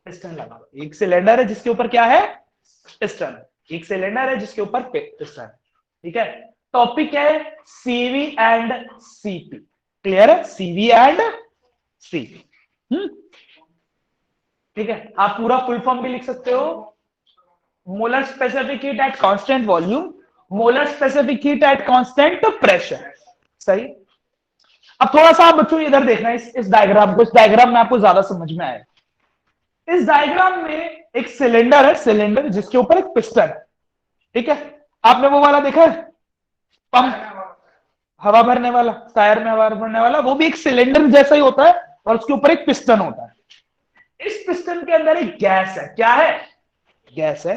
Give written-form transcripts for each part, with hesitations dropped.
Piston लगा हुआ, एक सिलेंडर है जिसके ऊपर क्या है, पिस्टन, एक सिलेंडर है जिसके ऊपर पिस्टन। ठीक है, टॉपिक है सीवी एंड सीपी। क्लियर है, सीवी एंड सीपी। ठीक है, आप पूरा फुल फॉर्म भी लिख सकते हो, molar specific heat at constant volume, molar specific heat at constant pressure. सही। अब थोड़ा सा आप बच्चों इधर देखना है, इस डायग्राम को, इस डायग्राम में आपको ज्यादा समझ में आएगा। इस डायग्राम में एक सिलेंडर है, सिलेंडर जिसके ऊपर एक पिस्टन है। ठीक है, आपने वो वाला देखा है, पंप, हवा भरने वाला, टायर में हवा भरने वाला, वो भी एक सिलेंडर जैसा ही होता है और उसके ऊपर एक पिस्टन होता है। इस पिस्टन के अंदर एक गैस है, क्या है, गैस है।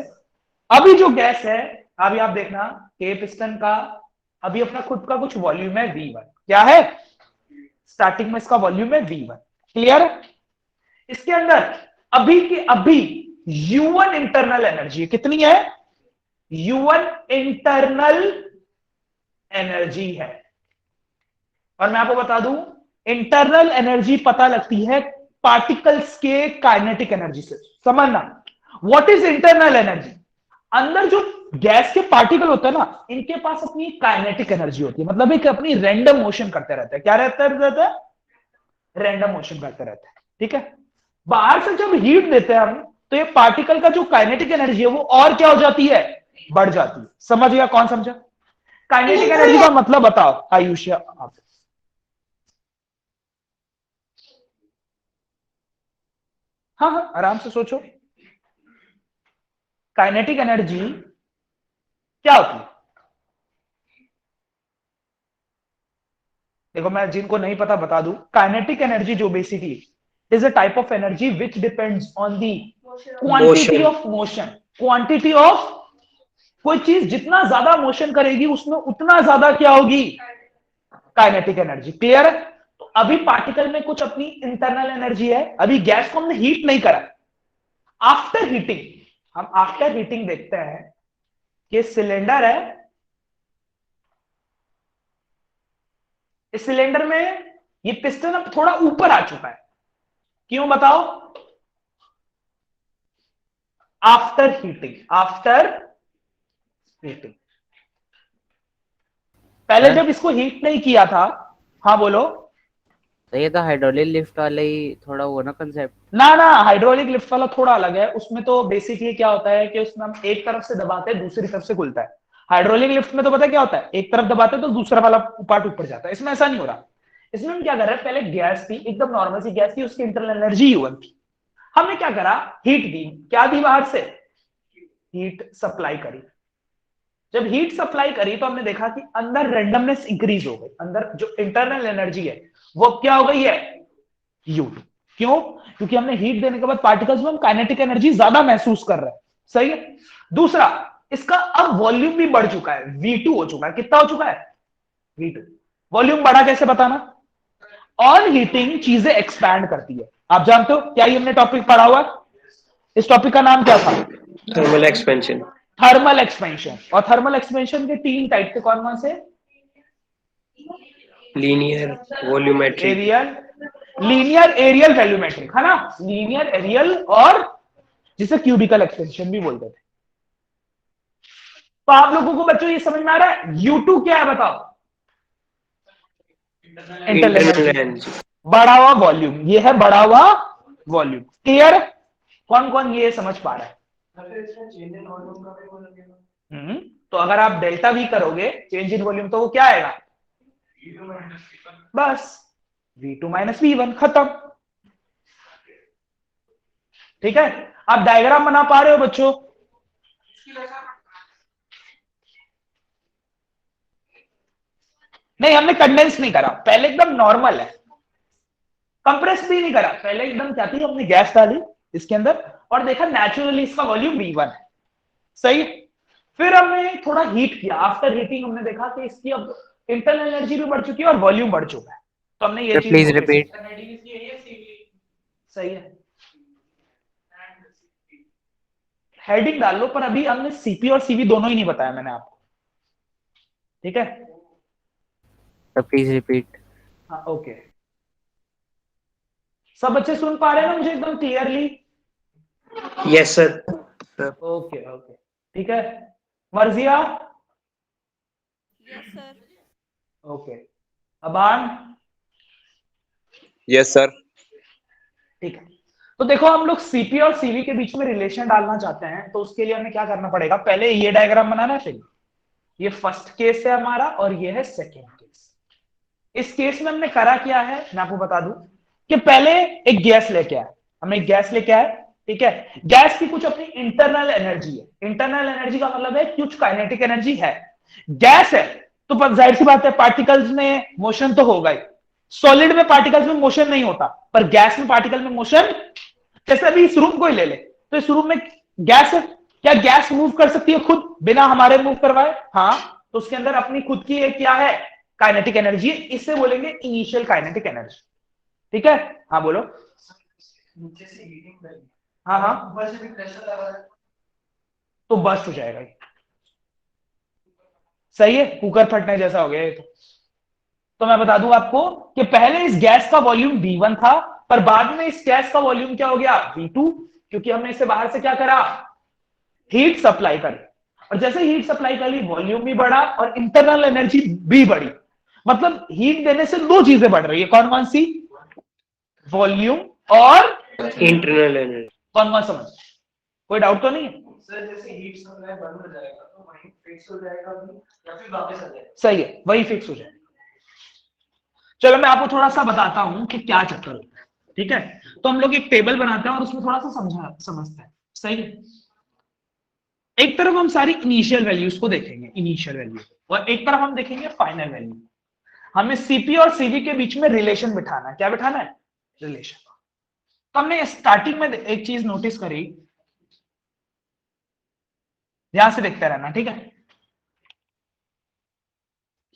अभी जो गैस है, अभी आप देखना कि पिस्टन का अभी अपना खुद का कुछ वॉल्यूम है V1, क्या है, स्टार्टिंग में इसका वॉल्यूम है V1। क्लियर। इसके अंदर अभी की अभी U1 इंटरनल एनर्जी कितनी है, U1 इंटरनल एनर्जी है। और मैं आपको बता दूं, इंटरनल एनर्जी पता लगती है पार्टिकल्स के काइनेटिक एनर्जी से। समझना, व्हाट इज इंटरनल एनर्जी, अंदर जो गैस के पार्टिकल होते हैं ना, इनके पास अपनी काइनेटिक एनर्जी होती है, मतलब एक अपनी रैंडम मोशन करते रहते हैं। क्या रहता है, रैंडम मोशन करते रहते हैं। ठीक है, बाहर से जब हीट देते हैं हम, तो ये पार्टिकल का जो काइनेटिक एनर्जी है वो और क्या हो जाती है, बढ़ जाती है। समझ गया, कौन समझा। काइनेटिक एनर्जी का मतलब बताओ आयुष्या आप। हाँ हाँ, आराम से सोचो, काइनेटिक एनर्जी क्या होती है। देखो, मैं जिनको नहीं पता बता दूं, काइनेटिक एनर्जी जो basically is a type of energy which depends on the quantity motion. Of motion, quantity of, कोई चीज जितना ज्यादा मोशन करेगी उसमें उतना ज्यादा क्या होगी, काइनेटिक एनर्जी। क्लियर है। तो अभी पार्टिकल में कुछ अपनी इंटरनल एनर्जी है, अभी गैस को हमने हीट नहीं करा, आफ्टर हीटिंग, हम आफ्टर हीटिंग देखते हैं कि सिलेंडर है, इस सिलेंडर में ये पिस्टन अब थोड़ा ऊपर आ चुका है। क्यों बताओ, आफ्टर हीटिंग, आफ्टर हीटिंग। पहले सर जब इसको हीट नहीं किया था, हाँ बोलो। तो ये तो हाइड्रोलिक लिफ्ट वाला ही थोड़ा वो ना कंसेप्ट। ना ना, हाइड्रोलिक लिफ्ट वाला थोड़ा अलग है, उसमें तो बेसिकली क्या होता है कि उसमें हम एक तरफ से दबाते हैं, दूसरी तरफ से खुलता है। हाइड्रोलिक लिफ्ट में तो पता है क्या होता है, एक तरफ दबाते हैं तो दूसरा वाला पार्ट ऊपर जाता है। इसमें ऐसा नहीं हो रहा। इसमें हम क्या कर रहे हैं, पहले गैस थी, एकदम नॉर्मल सी गैस थी, उसकी इंटरनल एनर्जी U1 थी। हमने क्या करा, हीट दी। क्या दी बाहर से, हीट सप्लाई करी। जब हीट सप्लाई करी तो हमने देखा कि अंदर रेंडमनेस इंक्रीज हो गई, अंदर जो इंटरनल एनर्जी है वो क्या हो गई है, U2। क्यों, क्योंकि हमने हीट देने के बाद पार्टिकल्स में हम काइनेटिक एनर्जी ज्यादा महसूस कर रहे हैं। सही है। दूसरा, इसका अब वॉल्यूम भी बढ़ चुका है, V2 हो चुका है। कितना हो चुका है, V2। वॉल्यूम बढ़ा कैसे बताना, ऑन हीटिंग चीजें एक्सपैंड करती है। आप जानते हो क्या, ये हमने टॉपिक पढ़ा हुआ है, इस टॉपिक का नाम क्या था, थर्मल एक्सपेंशन। Thermal expansion. और थर्मल एक्सपेंशन के तीन टाइप थे, कौन कौन से, linear, volumetric. Areal, linear areal volumetric, है ना, लीनियर एरियल, और जिसे क्यूबिकल एक्सपेंशन भी बोलते थे। तो आप लोगों को बच्चों ये समझ में आ रहा है, U2 क्या है बताओ, इंटरनल इंटरनल एनर्जी, एनर्जी। बढ़ा हुआ वॉल्यूम, ये है बढ़ा हुआ वॉल्यूम। क्लियर, कौन कौन ये समझ पा रहा है। तो अगर आप डेल्टा V करोगे, चेंज इन वॉल्यूम, तो वो क्या आएगा, बस V2 माइनस V1, खत्म। ठीक है, आप डायग्राम बना पा रहे हो बच्चों, नहीं हमने कंडेंस नहीं करा, पहले एकदम नॉर्मल है, कंप्रेस भी नहीं करा, पहले एकदम क्या थी, हमने गैस डाली इसके अंदर और देखा नेचुरली इसका वॉल्यूम V1 है। सही। फिर हमने थोड़ा हीट किया, आफ्टर हीटिंग हमने देखा कि इसकी अब इंटरनल एनर्जी भी बढ़ चुकी है और वॉल्यूम बढ़ चुका है, तो हमने ये सर चीज प्लीज नोटिस रिपीट। की। सही है, हेडिंग डाल लो, पर अभी हमने सीपी और सीवी दोनों ही नहीं बताया मैंने आपको। ठीक है, सर प्लीज रिपीट। हाँ ओके। सब बच्चे सुन पा रहे हैं ना मुझे एकदम clearly, Yes, sir. Okay okay, ठीक है। मर्जिया, Yes, sir. Okay. Aban, yes sir. ठीक है। तो देखो हम लोग सीपी और सीवी के बीच में रिलेशन डालना चाहते हैं, तो उसके लिए हमें क्या करना पड़ेगा, पहले ये डायग्राम बनाना चाहिए। ये फर्स्ट केस है हमारा और ये है सेकेंड केस। इस केस में हमने करा क्या है, मैं आपको बता दूं कि पहले एक गैस लेके आए, हमने एक गैस लेके आए, ठीक है। गैस की कुछ अपनी इंटरनल एनर्जी है। इंटरनल एनर्जी का मतलब है कुछ काइनेटिक एनर्जी है। गैस है तो जाहिर सी बात है पार्टिकल्स में मोशन तो होगा ही। सॉलिड में पार्टिकल्स में मोशन नहीं होता, पर गैस में पार्टिकल में मोशन। जैसे अभी इस रूम को ही ले ले, तो इस रूम में गैस है, क्या गैस मूव कर सकती है खुद बिना हमारे मूव करवाए? हाँ, तो उसके अंदर अपनी खुद की एक क्या है, काइनेटिक एनर्जी। इसे बोलेंगे इनिशियल काइनेटिक एनर्जी, ठीक है। हाँ बोलो। हाँ हाँ, तो बस्ट हो जाएगा ये। सही है, कुकर फटने जैसा हो गया ये तो मैं बता दूं आपको कि पहले इस गैस का वॉल्यूम V1 था, पर बाद में इस गैस का वॉल्यूम क्या हो गया, V2, क्योंकि हमने इसे बाहर से क्या करा, हीट सप्लाई करी। और जैसे हीट सप्लाई करी, वॉल्यूम भी बढ़ा और इंटरनल एनर्जी भी बढ़ी। मतलब हीट देने से दो चीजें बढ़ रही है, कौन कौन सी, वॉल्यूम और Internal energy. कौन कौन समझ, कोई डाउट तो नहीं है? सर जैसे हीट सप्लाई बंद हो जाएगा तो वहीं फिक्स हो जाएगा या फिर वापस आ जाएगा? सही है, वही फिक्स हो जाएगा। चलो मैं आपको थोड़ा सा बताता हूं कि क्या चक्कर होता है, ठीक है। तो हम लोग एक टेबल बनाते हैं और उसमें थोड़ा सा समझते हैं, सही है। एक तरफ हम सारी इनिशियल वैल्यूज को देखेंगे, इनिशियल वैल्यू, और एक तरफ हम देखेंगे फाइनल वैल्यू। हमें सीपी और सीवी के बीच में रिलेशन बिठाना है। क्या बिठाना है, रिलेशन। तो हमने स्टार्टिंग में एक चीज नोटिस करी, ध्यान से देखते रहना, ठीक है।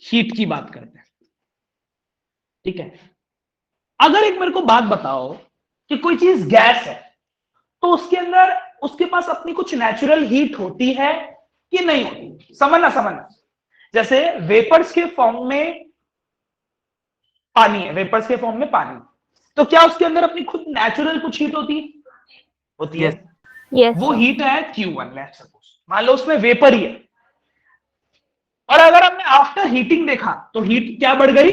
हीट की बात करते हैं, ठीक है। अगर एक मेरे को बात बताओ कि कोई चीज गैस है, तो उसके अंदर उसके पास अपनी कुछ नेचुरल हीट होती है कि नहीं होती? समझना। जैसे वेपर्स के फॉर्म में पानी है, वेपर्स के फॉर्म में पानी, तो क्या उसके अंदर अपनी खुद नेचुरल कुछ हीट होती है? होती है। Yes, वो sir. हीट है Q1, लेट्स सपोज, मान लो उसमें वेपर ही है। और अगर हमने आफ्टर हीटिंग देखा तो हीट क्या बढ़ गई,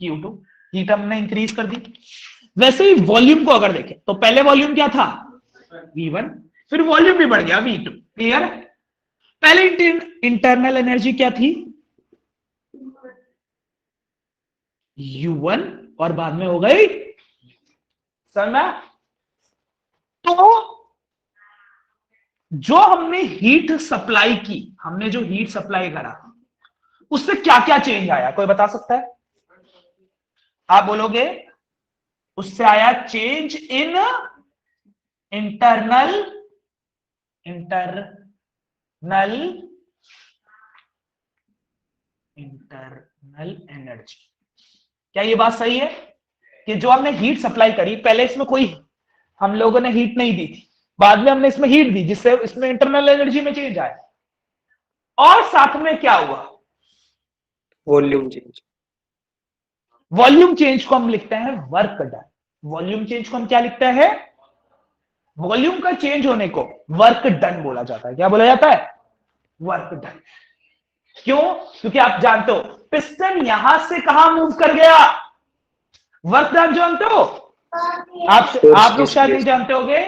Q2, हीट हमने इंक्रीज कर दी। वैसे ही वॉल्यूम को अगर देखें तो पहले वॉल्यूम क्या था, V1, फिर वॉल्यूम भी बढ़ गया V2, क्लियर। पहले इंटरनल एनर्जी क्या थी, U1, और बाद में हो गई, समझ। तो जो हमने हीट सप्लाई की, हमने जो हीट सप्लाई करा, उससे क्या क्या चेंज आया, कोई बता सकता है? आप बोलोगे उससे आया चेंज इन इंटरनल एनर्जी। क्या ये बात सही है कि जो हमने हीट सप्लाई करी, पहले इसमें कोई हम लोगों ने हीट नहीं दी थी, बाद में हमने इसमें हीट दी, जिससे इसमें इंटरनल एनर्जी में चेंज आया। और साथ में क्या हुआ, Volume change. वॉल्यूम चेंज को हम लिखते हैं वर्क डन। वॉल्यूम चेंज को हम क्या लिखते हैं, वॉल्यूम का चेंज होने को वर्क डन बोला जाता है। क्या बोला जाता है, वर्क डन। क्यों, क्योंकि आप जानते हो पिस्टन यहां से कहां मूव कर गया, वर्क डन जानते हो आप लोग शायद नहीं जानते होंगे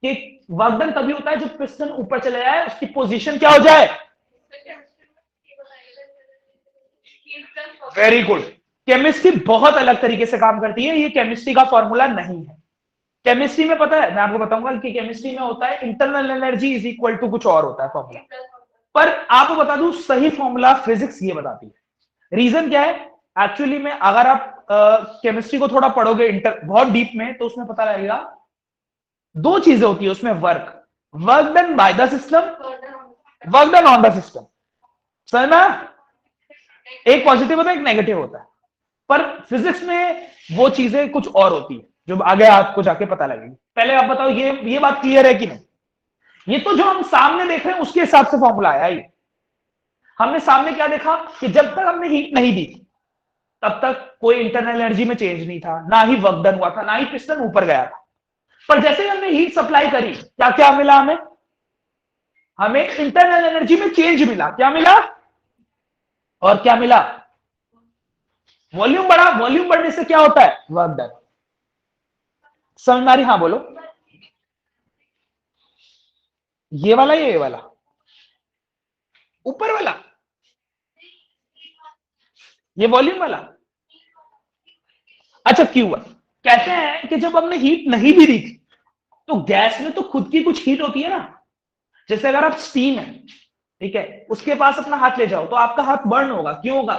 कि वर्क डन तभी होता है जब पिस्टन ऊपर चले जाए, उसकी पोजीशन क्या हो जाए। Very good. केमिस्ट्री बहुत अलग तरीके से काम करती है, ये केमिस्ट्री का फॉर्मूला नहीं है। केमिस्ट्री में पता है, मैं आपको बताऊंगा कि केमिस्ट्री में होता है internal energy is equal to कुछ और होता है फॉर्मूला, पर आपको बता दूं सही फॉर्मूला फिजिक्स ये बताती है। रीजन क्या है, एक्चुअली में अगर आप केमिस्ट्री को थोड़ा पढ़ोगे बहुत डीप में, तो उसमें पता लगेगा दो चीजें होती है उसमें, work done by the system, work done on the system. समझ में, एक पॉजिटिव होता है एक नेगेटिव होता है, पर फिजिक्स में वो चीजें कुछ और होती है जो आगे आपको जाके पता लगेगी। पहले आप बताओ ये बात क्लियर है कि नहीं? ये तो जो हम सामने देख रहे हैं उसके हिसाब से फॉर्मूला आया। ये हमने सामने क्या देखा कि जब तक हमने हीट नहीं दी थी तब तक कोई इंटरनल एनर्जी में चेंज नहीं था, ना ही वर्क डन हुआ था, ना ही पिस्टन ऊपर गया था। पर जैसे ही हमने हीट सप्लाई करी, क्या क्या मिला हमें? हमें इंटरनल एनर्जी में चेंज मिला। क्या मिला? और क्या मिला? वॉल्यूम बढ़ा। वॉल्यूम बढ़ने से क्या होता है? Work done. समझ में आ रही? हाँ बोलो। ये वाला या ये वाला? ऊपर वाला? ये वॉल्यूम वाला? अच्छा, Q1। कहते हैं कि जब हमने हीट नहीं भी दी थी तो गैस में तो खुद की कुछ हीट होती है ना। जैसे अगर आप स्टीम है, ठीक है, उसके पास अपना हाथ ले जाओ तो आपका हाथ बर्न होगा। क्यों होगा?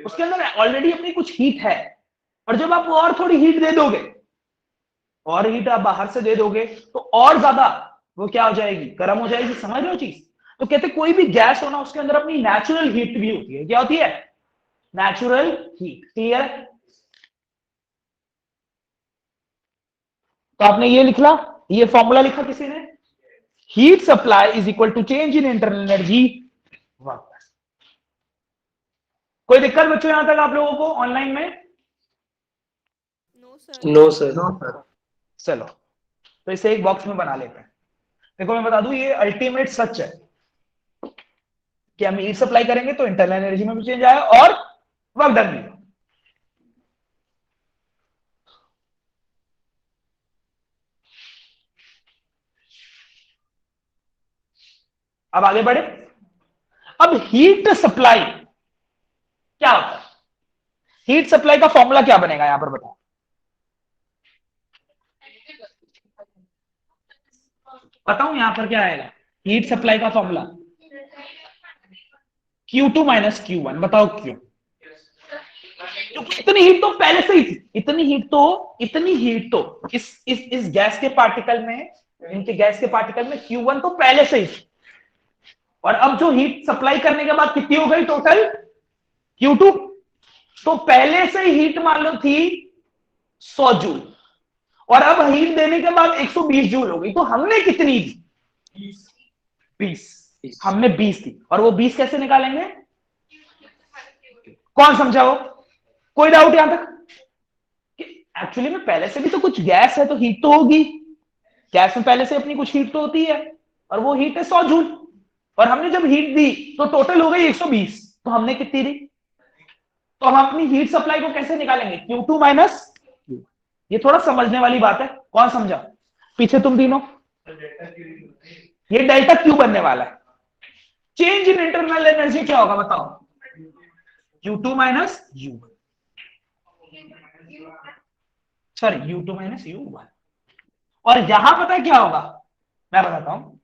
उसके अंदर ऑलरेडी अपनी कुछ हीट है। और जब आप और थोड़ी हीट दे दोगे, और हीट आप बाहर से दे दोगे, तो और ज्यादा वो क्या हो जाएगी? गर्म हो जाएगी। समझ रहे हो चीज? तो कहते कोई भी गैस होना उसके अंदर अपनी नेचुरल हीट भी होती है। क्या होती है? Natural heat. क्लियर है? तो आपने ये लिखला, ये फॉर्मूला लिखा किसी ने? Heat supply is equal to change in internal energy work. कोई दिक्कत बच्चों यहां तक आप लोगों को ऑनलाइन में? No sir. चलो, तो इसे एक बॉक्स में बना लेते हैं। देखो मैं बता दूं, ये अल्टीमेट सच है कि हम हीट सप्लाई करेंगे तो इंटरनल एनर्जी में भी चेंज आया और वर्क डन भी। अब आगे बढ़े। अब हीट सप्लाई क्या होता है? हीट सप्लाई का फॉर्मूला क्या बनेगा यहां पर बताओ? बताऊं यहां पर क्या आएगा? हीट सप्लाई का फॉर्मूला Q2 माइनस Q1। बताओ क्यों? क्योंकि इतनी हीट तो पहले से ही थी। इतनी हीट तो इस गैस के पार्टिकल में, इनके गैस के पार्टिकल में Q1 तो पहले से ही थी। और अब जो हीट सप्लाई करने के बाद कितनी हो गई टोटल? Q2। तो पहले से ही हीट मान लो थी 100 जूल, और अब हीट देने के बाद 120 जूल हो गई। तो हमने कितनी दी? 20। हमने 20 दी। और वो 20 कैसे निकालेंगे? कौन समझाओ? कोई डाउट यहां तक? कि एक्चुअली में पहले से भी तो कुछ गैस है तो हीट तो होगी। गैस में पहले से अपनी कुछ हीट तो होती है, और वो हीट है 100 जूल। और हमने जब हीट दी तो टोटल हो गई 120। तो हमने कितनी दी? तो हम अपनी हीट सप्लाई को कैसे निकालेंगे? Q2 minus Q। ये थोड़ा समझने वाली बात है। कौन समझा पीछे तुम तीनों? ये डेल्टा क्यू बनने वाला है। चेंज इन इंटरनल एनर्जी क्या होगा बताओ? Q2 minus U। Sorry, U2 minus U1। और यहां पता है क्या होगा? मैं बताता हूं।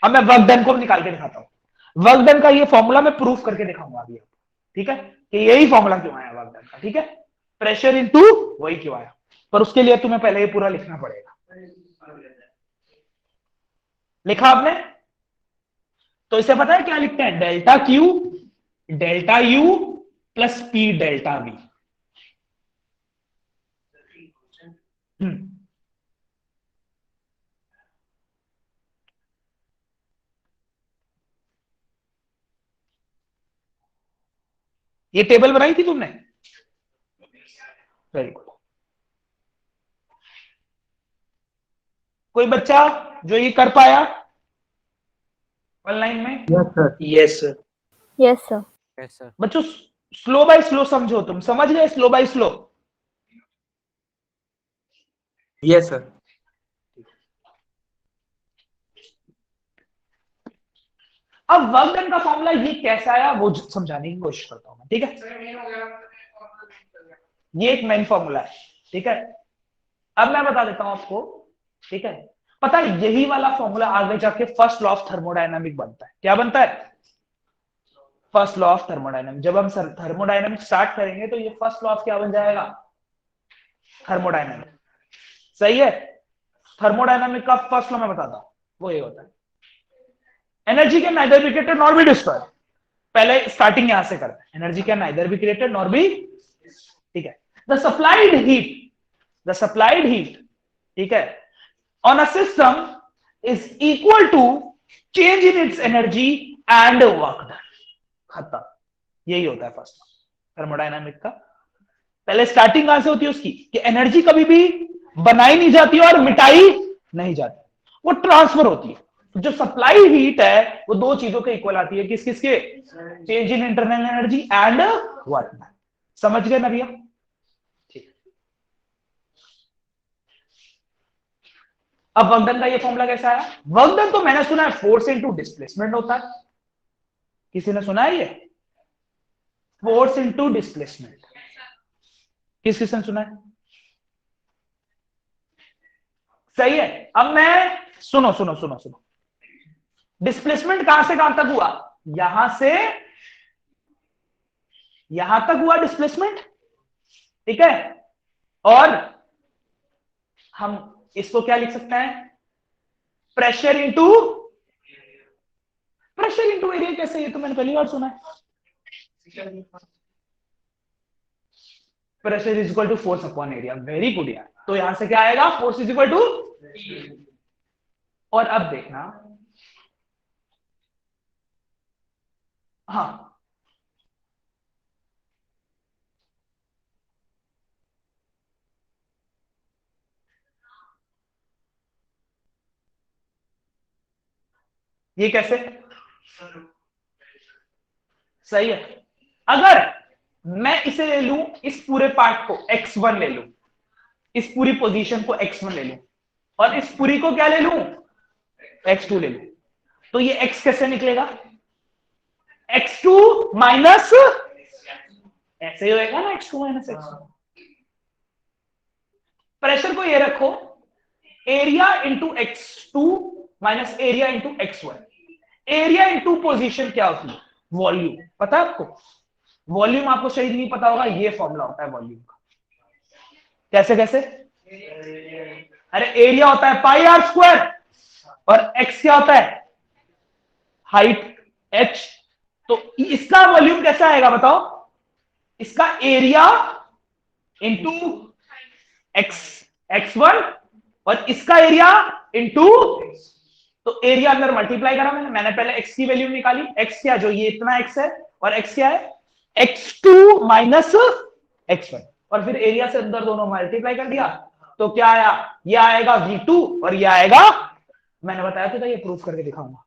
अब मैं वर्क डन को निकाल के दिखाता हूं। वर्क डन का ये फॉर्मूला मैं प्रूफ करके दिखाऊंगा अभी। ठीक है? कि यही फॉर्मूला क्यों आया वर्क डन का। ठीक है? प्रेशर इनटू वही क्यों आया। पर उसके लिए तुम्हें पहले ये पूरा लिखना पड़ेगा। लिखा आपने? तो इसे पता है क्या लिखते हैं? Delta Q delta U plus P delta V. ये टेबल बनाई थी तुमने? Very good. कोई बच्चा जो ये कर पाया ऑनलाइन में? Yes sir. Yes sir. Yes sir. बच्चों स्लो बाय स्लो समझो। तुम समझ गए? Slow by slow. Yes sir. अब वर्क डन का फॉर्मूला ये कैसा आया वो समझाने की कोशिश करता हूं मैं। ठीक है? ये एक मेन फॉर्मूला है। ठीक है? अब मैं बता देता हूं आपको। ठीक है? पता है यही वाला फॉर्मूला आगे जाके फर्स्ट लॉ ऑफ थर्मोडायनामिक बनता है। क्या बनता है? First law of thermodynamic. जब हम थर्मोडायनामिक स्टार्ट करेंगे तो ये फर्स्ट लॉ ऑफ क्या बन जाएगा? थर्मोडायनामिक। सही है? थर्मोडायनामिक का फर्स्ट लॉ मैं बताता हूं, वो ये होता है, energy can neither be created nor be destroyed. पहले स्टार्टिंग यहां से करते हैं। Energy can neither be created nor be, ठीक है, द सप्लाइड हीट, ठीक है, on a system is equal to change in its energy and work done. खत्म। यही होता है फर्स्ट लॉ। थर्मोडायनामिक का। पहले स्टार्टिंग कहां से होती है उसकी, कि एनर्जी कभी भी बनाई नहीं जाती और मिटाई नहीं जाती, वो ट्रांसफर होती है। जो सप्लाई हीट है वो दो चीजों के इक्वल आती है, किस किसके, change in internal energy and work. समझ गए ना भैया? ठीक। अब वर्क डन का ये फॉर्मूला कैसा है? वर्क डन तो मैंने सुना है फोर्स इनटू डिस्प्लेसमेंट होता है। किसी ने सुना है ये? फोर्स इनटू डिस्प्लेसमेंट किसने सुना है? सही है। अब मैं सुनो सुनो सुनो सुनो, डिस्प्लेसमेंट कहां से कहां तक हुआ? यहां से यहां तक हुआ डिस्प्लेसमेंट, ठीक है। और हम इसको क्या लिख सकते हैं? Pressure into area. कैसे? ये तो मैंने पहली बार सुना है। Pressure is equal to force upon area. Very good यार। तो यहां से क्या आएगा? फोर्स इज इक्वल टू, और अब देखना, हाँ ये कैसे? सही है। अगर मैं इसे ले लूं, इस पूरे पार्ट को x1 ले लूं, इस पूरी पोजीशन को x1 ले लूं, और इस पूरी को क्या ले लूं? x2 ले लूं, तो ये x कैसे निकलेगा? x2 माइनस, ऐसे ही होएगा ना, x2 माइनस x2। प्रेशर को ये रखो, area into x2 minus area into x1। Area into position क्या होती है? वॉल्यूम। पता है आपको? वॉल्यूम आपको शायद नहीं पता होगा, ये फॉर्मूला होता है वॉल्यूम का। कैसे कैसे? अरे एरिया होता है पाई आर स्क्वायर, और एक्स क्या होता है? Height h। तो इसका वॉल्यूम कैसा आएगा बताओ? इसका एरिया इंटू x1, और इसका एरिया इंटू, तो एरिया अंदर मल्टीप्लाई करा मैंने पहले x की वैल्यू निकाली। x क्या, जो ये इतना x है, और x क्या है? x2 माइनस x1, और फिर एरिया से अंदर दोनों मल्टीप्लाई कर दिया, तो क्या आया? ये आएगा v2, और ये आएगा, मैंने बताया था ये प्रूफ करके दिखाऊंगा।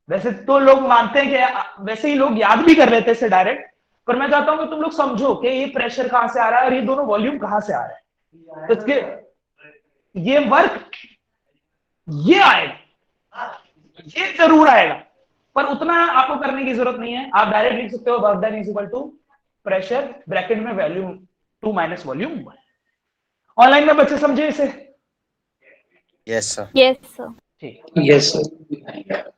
वैसे तो लोग मानते हैं कि, वैसे ही लोग याद भी कर लेते हैं डायरेक्ट, पर मैं चाहता हूं कि तुम लोग समझो कि ये प्रेशर कहां से आ रहा है और ये दोनों वॉल्यूम कहां से आ रहा है। तो इसके ये वर्क ये आएगा, ये जरूर आएगा, पर उतना आपको करने की जरूरत नहीं है। आप डायरेक्ट लिख सकते हो work done is equal to pressure bracket में वॉल्यूम 2 माइनस वॉल्यूम 1। ऑनलाइन में बच्चे समझे इसे? Yes sir. Yes sir. ठीक। Yes sir.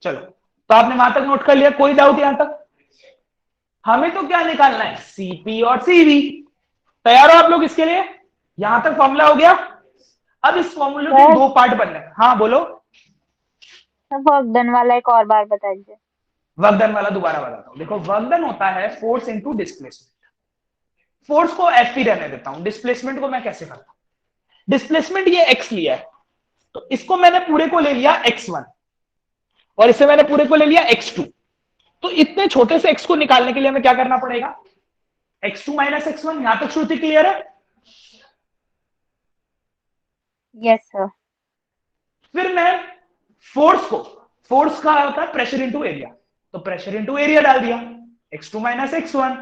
चलो, तो आपने वहां तक नोट कर लिया? कोई डाउट यहां तक? हमें तो क्या निकालना है? सीपी और सीवी। तैयार हो आप लोग इसके लिए? यहां तक फॉर्मूला हो गया। अब इस फॉर्मूले के दो पार्ट बनने हैं। हाँ बोलो। वर्क डन वाला एक और बार बता दीजिए। वर्क डन वाला दोबारा बताता हूं। देखो, वर्क डन होता है फोर्स इनटू डिस्प्लेसमेंट। फोर्स को एफ रहने देता हूं, डिस्प्लेसमेंट को मैं कैसे करता हूं? डिस्प्लेसमेंट ये एक्स लिया है, तो इसको मैंने पूरे को ले लिया x1, और इसे मैंने पूरे को ले लिया x2। तो इतने छोटे से x को निकालने के लिए हमें क्या करना पड़ेगा? x2 minus x1। यहां तक श्रुति क्लियर है? Yes sir. फिर मैं फोर्स का होता है प्रेशर इंटू एरिया, तो प्रेशर इंटू एरिया डाल दिया, x2 माइनस x1।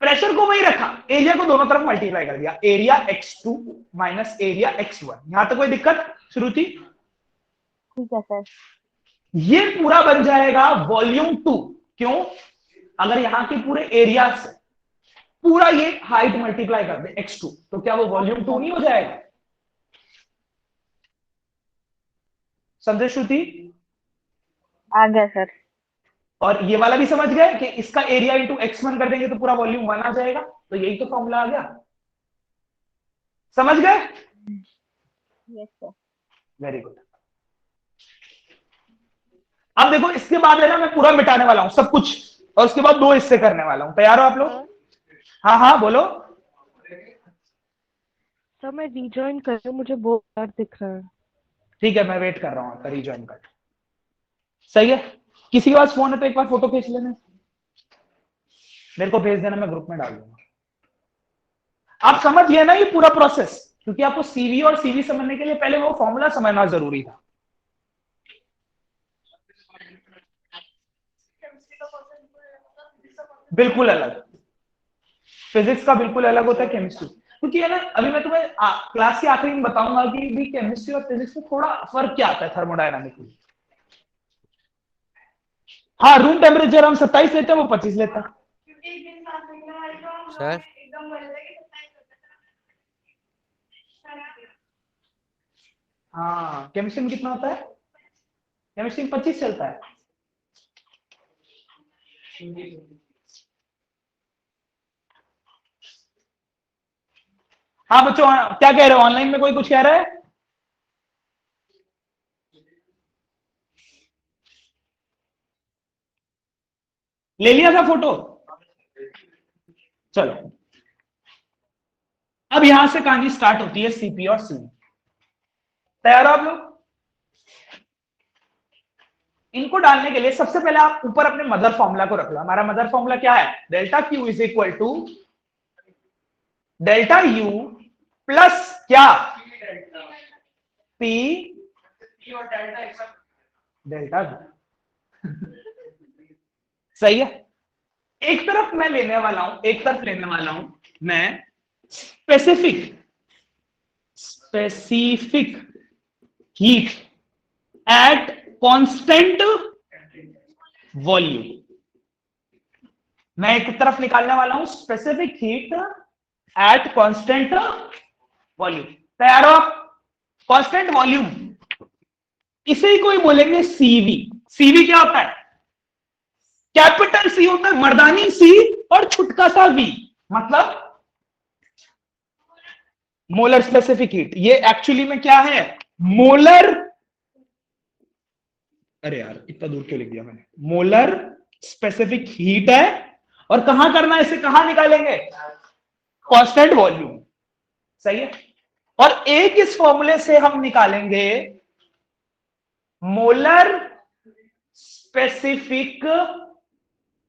प्रेशर को वही रखा, एरिया को दोनों तरफ मल्टीप्लाई कर दिया, area x2 minus area x1। यहां तक कोई दिक्कत श्रुति? ठीक है सर। ये पूरा बन जाएगा वॉल्यूम 2। क्यों? अगर यहां के पूरे एरिया से पूरा ये हाइट मल्टीप्लाई कर दे x2, तो क्या वो वॉल्यूम 2 नहीं हो जाएगा? समझे श्रुति? आ गया सर। और ये वाला भी समझ गए कि इसका एरिया इंटू x1 कर देंगे तो पूरा वॉल्यूम 1 आ जाएगा। तो यही तो फॉर्मूला आ गया। समझ गए? Yes sir. Very good. अब देखो, इसके बाद है ना, मैं पूरा मिटाने वाला हूं सब कुछ, और उसके बाद दो हिस्से करने वाला हूं। तैयार हो आप लोग? हाँ हाँ बोलो। सर मैं रीजॉइन कर रही हूँ, मुझे बहुत बार दिख रहा है। ठीक है, मैं वेट कर रहा हूँ आपका रिज्वाइन का। सही है, किसी के पास फोन है तो एक बार फोटो खींच लेना, मेरे को भेज देना, मैं ग्रुप में डाल दूंगा। आप समझ गए ना ये पूरा प्रोसेस, क्योंकि आपको सीवी और सीवी समझने के लिए पहले वो फॉर्मूला समझना जरूरी था। बिल्कुल अलग, फिजिक्स का बिल्कुल अलग होता है केमिस्ट्री, क्योंकि है ना, अभी मैं तुम्हें क्लास के आखिरी में बताऊंगा कि भी केमिस्ट्री और फिजिक्स में थोड़ा फर्क क्या आता है थर्मोडायनामिक में। हाँ, रूम टेम्परेचर हम 27 लेते हैं, वो 25 लेता है। सर हाँ, केमिस्ट्री में कितना होता है? केमिस्ट्री में 25 चलता है। हाँ बच्चों, क्या कह रहे हो? ऑनलाइन में कोई कुछ कह रहा है? ले लिया था फोटो? चलो, अब यहां से कहानी स्टार्ट होती है सीपी और सी। तैयार हो आप लोग? इनको डालने के लिए सबसे पहले आप ऊपर अपने मदर फॉर्मूला को रख लो। हमारा मदर फॉर्मूला क्या है? Delta Q is equal to delta U plus क्या? P delta V. सही है। एक तरफ मैं लेने वाला हूं, एक तरफ लेने वाला हूं मैं specific heat at constant volume. मैं एक तरफ निकालने वाला हूं specific heat at constant volume. तैयार हो? कांस्टेंट वॉल्यूम, इसे ही कोई बोलेंगे सीवी। सीवी क्या होता है? कैपिटल सी होता है, मर्दानी सी, और छुटका सा वी, मतलब मोलर स्पेसिफिक हीट। ये एक्चुअली में क्या है? मोलर, अरे यार इतना दूर क्यों लिख दिया मैंने? मोलर स्पेसिफिक हीट है। और कहां करना है इसे? कहां निकालेंगे? Constant volume. सही है। और एक इस फॉर्मूले से हम निकालेंगे molar specific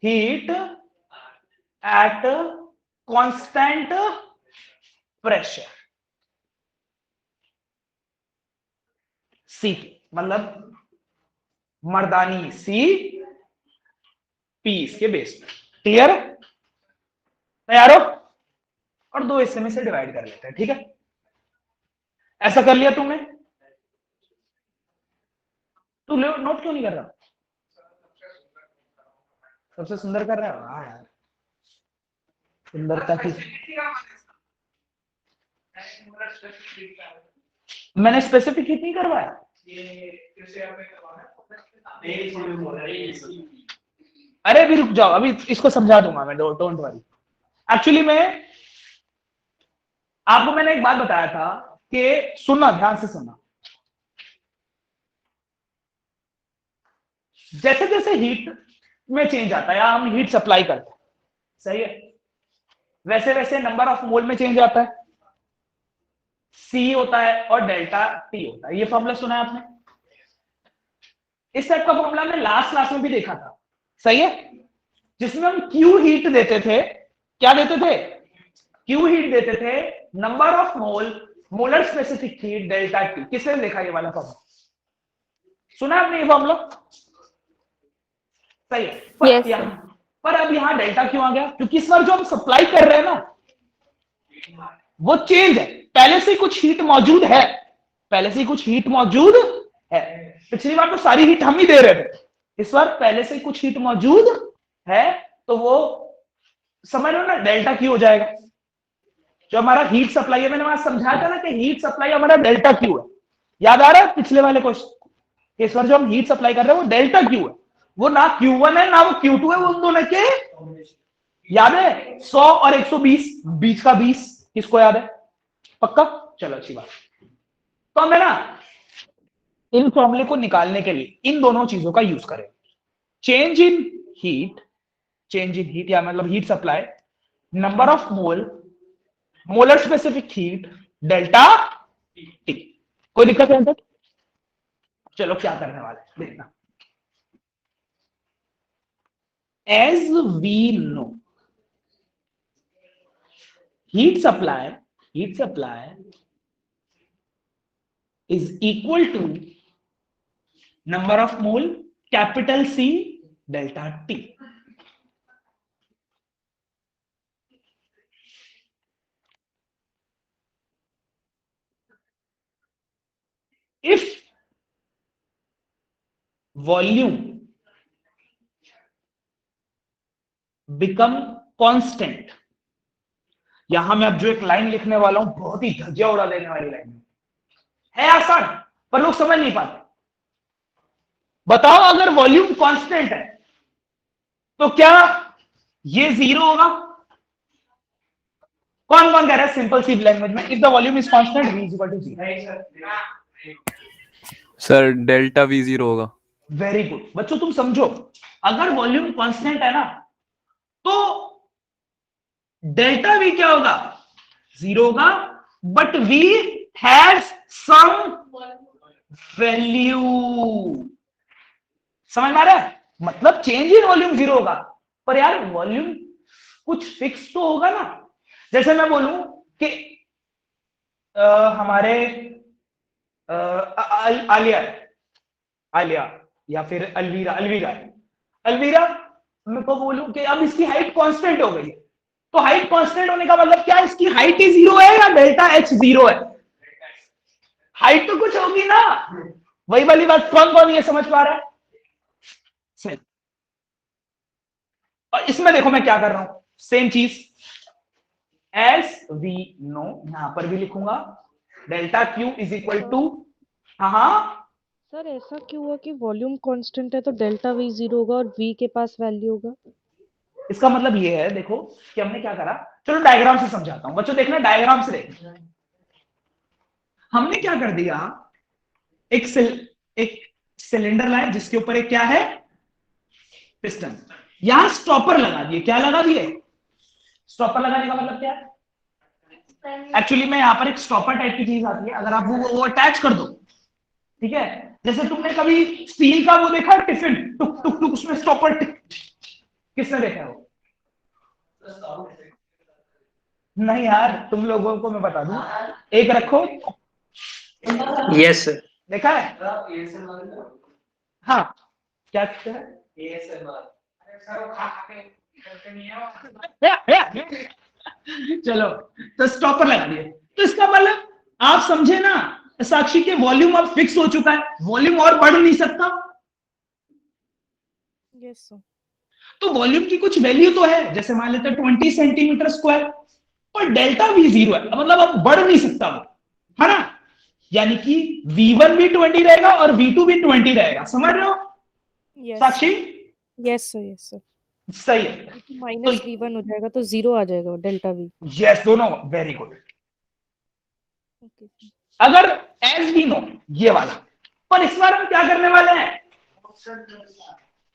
heat at constant pressure, C, मतलब मर्दानी सी, पी इसके बेस में। क्लियर है? तैयार हो? और दो हिस्से में से डिवाइड कर लेते हैं, ठीक है? ऐसा कर लिया तुमने? तू नोट क्यों नहीं कर रहा? सबसे सुंदर कर रहा है? हाँ यार, सुंदरता की मैंने स्पेसिफिक हीट नहीं करवाया। अरे अभी रुक जाओ, अभी इसको समझा दूंगा मैं, डोंट वरी। एक्चुअली में आपको मैंने एक बात बताया था कि सुनना, ध्यान से सुनना, जैसे जैसे हीट में चेंज आता है या हम हीट सप्लाई करते हैं, सही है, वैसे वैसे नंबर ऑफ मोल में चेंज आता है। सी होता है और डेल्टा टी होता है। ये फॉर्मूला सुना है आपने? इस टाइप का फॉर्मूला हमने लास्ट क्लास में भी देखा था, सही है, जिसमें हम क्यू हीट देते थे। क्या देते थे? क्यू हीट देते थे, number of mole, molar specific heat, delta T. किसने देखा ये वाला फॉर्मूला? सुना आपने ये फॉर्मूला? सही है। पर अब यहां डेल्टा क्यों आ गया? क्योंकि इस बार जो हम सप्लाई कर रहे हैं ना, वो चेंज है। पहले से कुछ हीट मौजूद है, पहले से कुछ हीट मौजूद है। पिछली बार तो सारी हीट हम ही दे रहे थे, इस बार पहले से कुछ हीट मौजूद है, तो वो समझ लो ना, डेल्टा क्यू हो जाएगा। जो हमारा हीट सप्लाई है, मैंने वहां समझाया था ना कि हीट सप्लाई हमारा डेल्टा क्यू है। याद आ रहा है पिछले वाले क्वेश्चन? इस बार जो हम हीट सप्लाई कर रहे हैं वो डेल्टा क्यू है, वो ना Q1 है ना वो Q2 है, वो उन दोनों के, याद है? 100 और 120, बीच का 20, किसको याद है? पक्का? चलो अच्छी बात। तो हमें ना इन फॉर्मूले को निकालने के लिए इन दोनों चीजों का यूज करें। चेंज इन हीट या मतलब heat supply number of mole, molar specific heat, delta T. कोई दिक्कत है? चलो क्या करने वाले हैं देखना। As we know, heat supply is equal to number of mole capital C delta T. If volume become constant, यहां मैं अब जो एक लाइन लिखने वाला हूं बहुत ही धज्जियां उड़ा देने वाली लाइन है, आसान पर लोग समझ नहीं पाते। बताओ अगर वॉल्यूम कांस्टेंट है तो क्या ये जीरो होगा? कौन कौन कह रहा है सिंपल सी लैंग्वेज में, if the volume is constant v is equal to 0? Sir delta V zero होगा। वेरी गुड बच्चों, तुम समझो अगर वॉल्यूम कांस्टेंट है ना तो डेल्टा वी क्या होगा? जीरो होगा, but we has some value. समझ में आ रहा है? मतलब चेंज इन वॉल्यूम जीरो होगा, पर यार वॉल्यूम कुछ फिक्स तो होगा ना। जैसे मैं बोलूं कि हमारे आलिया या फिर अलवीरा मैं को बोलूं कि अब इसकी हाइट कांस्टेंट हो गई, तो हाइट कांस्टेंट होने का मतलब क्या है? इसकी हाइट ही जीरो है या डेल्टा एच जीरो है? हाइट तो कुछ होगी ना। वही वाली बात, कौन कौन ये समझ पा रहा है? और इसमें देखो मैं क्या कर रहा हूं, सेम चीज एस वी नो, यहां पर भी लिखूंगा delta Q is equal to, हाँ सर ऐसा क्यों हुआ कि वॉल्यूम कांस्टेंट है तो डेल्टा वी जीरो होगा और वी के पास वैल्यू होगा? इसका मतलब ये है, देखो कि हमने क्या करा, चलो डायग्राम से समझाता हूं बच्चों, देखना डायग्राम से देखना। हमने क्या कर दिया, एक सिलेंडर लाया जिसके ऊपर एक क्या है, पिस्टन, यहां स्टॉपर लगा दिए। क्या लगा दिए? स्टॉपर लगाने का मतलब क्या है? एक्चुअली में यहां पर एक स्टॉपर टाइप की चीज आती है, अगर आप वो अटैच कर दो, ठीक है, जैसे तुमने कभी स्टील का वो देखा टिफिन, टुक टुक टुक उसमें स्टॉपर, किसने देखा है वो? नहीं यार, तुम लोगों को मैं बता दूं, एक रखो। Yes sir. देखा है? हाँ, क्या है? चलो, तो स्टॉपर लगा दिए, तो इसका मतलब आप समझे ना साक्षी के, वॉल्यूम अब फिक्स हो चुका है, वॉल्यूम और बढ़ नहीं सकता। Yes sir. तो वॉल्यूम की कुछ वैल्यू तो है, जैसे मान लेते हैं 20 सेंटीमीटर स्क्वायर, और डेल्टा वी जीरो है, मतलब अब बढ़ नहीं सकता वो, है ना? यानी कि V1 भी 20 रहेगा और V2 भी 20 रहेगा। समझ रहे हो Sakshi? Yes sir, yes sir. सही है, माइनस V1 हो जाएगा तो जीरो आ जाएगा डेल्टा वी। यस, दोनों वेरी गुड। ओके। अगर एज वी नो ये वाला, पर इस बार हम क्या करने वाले हैं,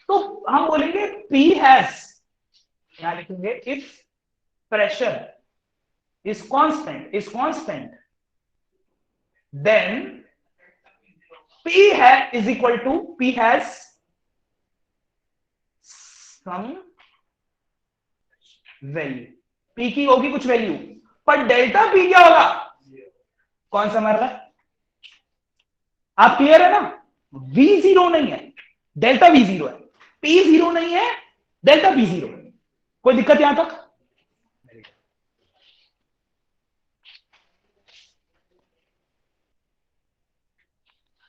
तो हम बोलेंगे P हैज, यहां लिखेंगे if pressure is constant, then P is equal to, P has some value, P की होगी कुछ वैल्यू, पर डेल्टा P क्या होगा? कौन समझ रहा है? आप क्लियर है ना? V जीरो नहीं है, डेल्टा V जीरो है, P जीरो नहीं है, डेल्टा P जीरो है। कोई दिक्कत यहां तक?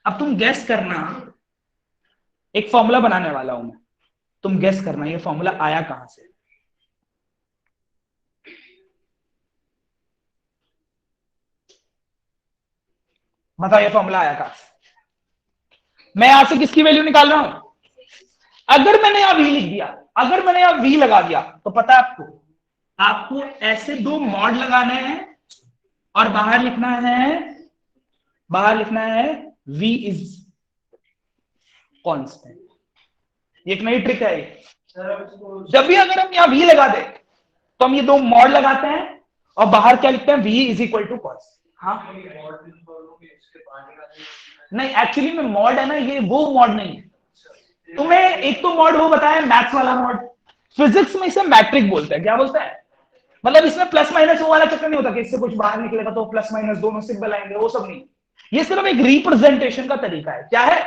अब तुम गैस करना, एक फॉर्मूला बनाने वाला हूं मैं, तुम गैस करना ये फॉर्मूला आया कहां से। बताओ ये फॉर्मूला आया कहां से? मैं यहां से किसकी वैल्यू निकाल रहा हूं? अगर मैंने यहां v लिख दिया, अगर मैंने यहां v लगा दिया, तो पता है आपको ऐसे दो मॉड लगाने हैं और बाहर लिखना है v इज कांस्टेंट। एक नई ट्रिक है ये। जब भी अगर हम यहां v लगा दे तो हम ये दो मॉड लगाते हैं और बाहर क्या लिखते हैं, v is equal to cos. हाँ नहीं, एक्चुअली में मॉड है ना, ये वो मॉड नहीं है। तुम्हें एक तो मॉड वो बताया मैथ्स वाला मॉड, फिजिक्स में इसे मैट्रिक बोलते हैं। क्या बोलते हैं? मतलब इसमें प्लस माइनस वो वाला चक्कर नहीं होता कि इससे कुछ बाहर निकलेगा तो प्लस माइनस दोनों सिंबल आएंगे, वो सब नहीं। ये सिर्फ एक रिप्रेजेंटेशन का तरीका है। क्या है?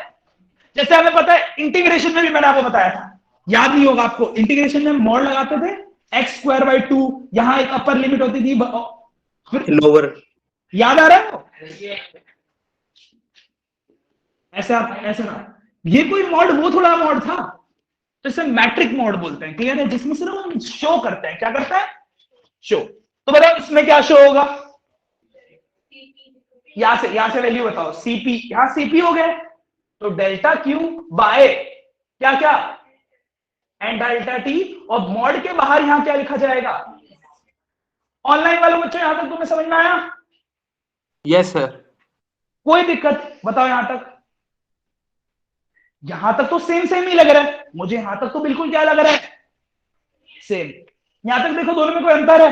जैसे हमें पता है इंटीग्रेशन में भी मैंने आपको बताया था, याद नहीं होगा आपको, इंटीग्रेशन में मॉड लगाते थे एक्स स्क्वायर बाई 2, यहां एक अपर लिमिट होती थी, फिर लोअर। याद आ रहा है? ऐसा ना, ये कोई मॉड वो थोड़ा मॉड था, तो इसे मैट्रिक मॉड बोलते हैं। क्लियर है? जिसमें सिर्फ हम शो करते हैं। क्या करता है? शो। तो बताओ इसमें क्या शो होगा? यहां से वैल्यू बताओ, सीपी, यहां सीपी हो गए, तो डेल्टा क्यू बाय क्या क्या एंड डेल्टा टी, और मॉड के बाहर यहां क्या लिखा जाएगा? ऑनलाइन वालों बच्चों यहां तक तुम्हें समझ में आया? Yes sir. कोई दिक्कत बताओ यहां तक? यहां तक तो सेम ही लग रहा है मुझे, यहां तक तो बिल्कुल क्या लग रहा है, सेम। यहां तक देखो दोनों में कोई अंतर है?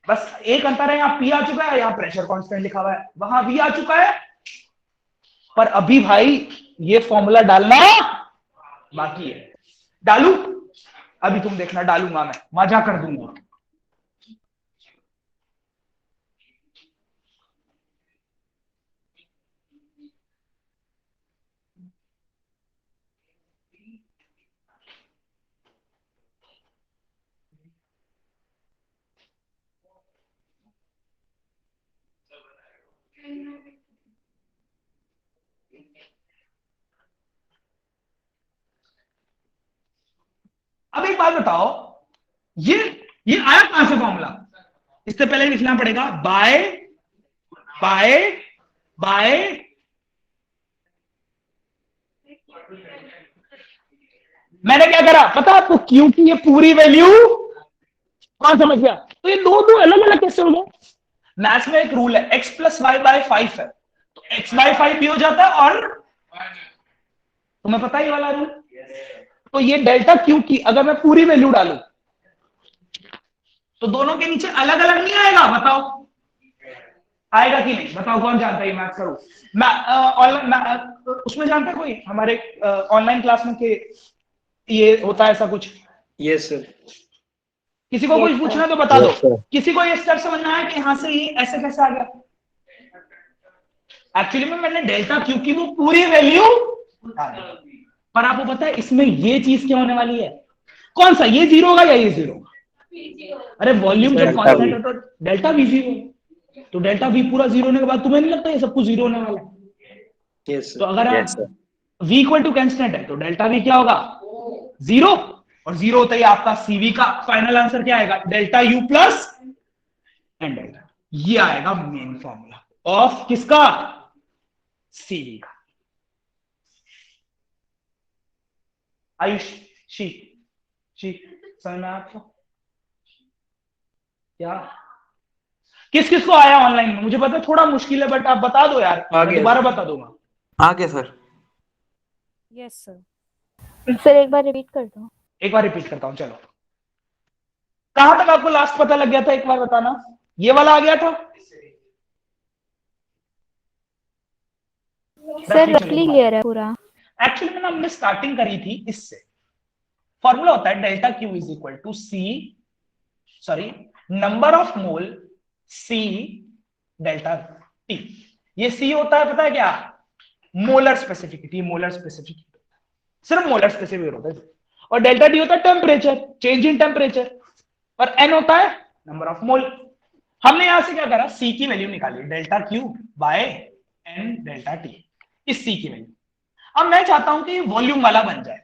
बस एक अंतर है, यहाँ पी आ चुका है, यहाँ प्रेशर कांस्टेंट लिखा हुआ है, वहां वी आ चुका है। पर अभी भाई ये फॉर्मूला डालना बाकी है। डालू? अभी तुम देखना, डालूंगा मैं, मजा कर दूंगा। अब एक बात बताओ, ये आया कहां से फॉर्मूला? इससे पहले लिखना पड़ेगा बाय बाय बाय मैंने क्या करा पता आपको? क्योंकि ये पूरी वैल्यू, कौन समझ गया? तो ये दो अलग अलग कैसे हो गए? मैथ्स में एक रूल है, x प्लस वाई बाय 5 है, तो x बाय 5 भी हो जाता है, और तुम्हें पता है ये वाला रूल। तो ये डेल्टा क्यू की अगर मैं पूरी वैल्यू डालूं तो दोनों के नीचे अलग अलग नहीं आएगा? बताओ आएगा कि नहीं? बताओ कौन जानता है ये मैथ्स का रूल? उसमें जानता है कोई हमारे ऑनलाइन क्लास में कि ये होता है ऐसा कुछ? Yes sir. किसी को कुछ पूछना तो बता दो। किसी को ये स्टेप समझना है कि यहां से ये ऐसे कैसे आ गया? एक्चुअली में मैंने डेल्टा क्यू की वो पूरी वैल्यू, पर आपको पता है इसमें ये चीज क्या होने वाली है? कौन सा? ये जीरो होगा या ये जीरो होगा? अरे वॉल्यूम जब कांस्टेंट है तो डेल्टा वी जीरो, तो डेल्टा वी पूरा जीरो होने के बाद तुम्हें नहीं लगता ये सब कुछ जीरो होने वाला है? यस तो अगर v इक्वल टू कांस्टेंट है तो डेल्टा वी क्या होगा? जीरो, और जीरो होता ही आपका सीवी का फाइनल आंसर क्या आएगा? Delta U plus and delta. ये आएगा मेन फॉर्मूला ऑफ किसका? सीवी का। आयुष शी समझ में आपको क्या? किस किस को आया ऑनलाइन में? मुझे पता है थोड़ा मुश्किल है, बट आप बता दो यार, मैं दोबारा बता दूंगा। आगे सर। Yes sir. सर एक बार रिपीट कर दो। एक बार रिपीट करता हूं, चलो। कहां तक आपको लास्ट पता लग गया था? एक बार बताना। ये वाला आ गया था सर रफली क्लियर है पूरा। एक्चुअली मैंने हमने स्टार्टिंग करी थी इससे। फॉर्मूला होता है delta Q is equal to number of mole C delta T. ये सी होता है पता है क्या? मोलर स्पेसिफिसिटी, सिर्फ मोलर स्पेसिफिक होता है। और डेल्टा टी होता है टेम्परेचर, चेंज इन टेम्परेचर, और एन होता है नंबर ऑफ मोल। हमने यहां से क्या करा? सी की वैल्यू निकाली, delta Q by N delta T, इस सी की वैल्यू। अब मैं चाहता हूं कि वॉल्यूम वाला बन जाए,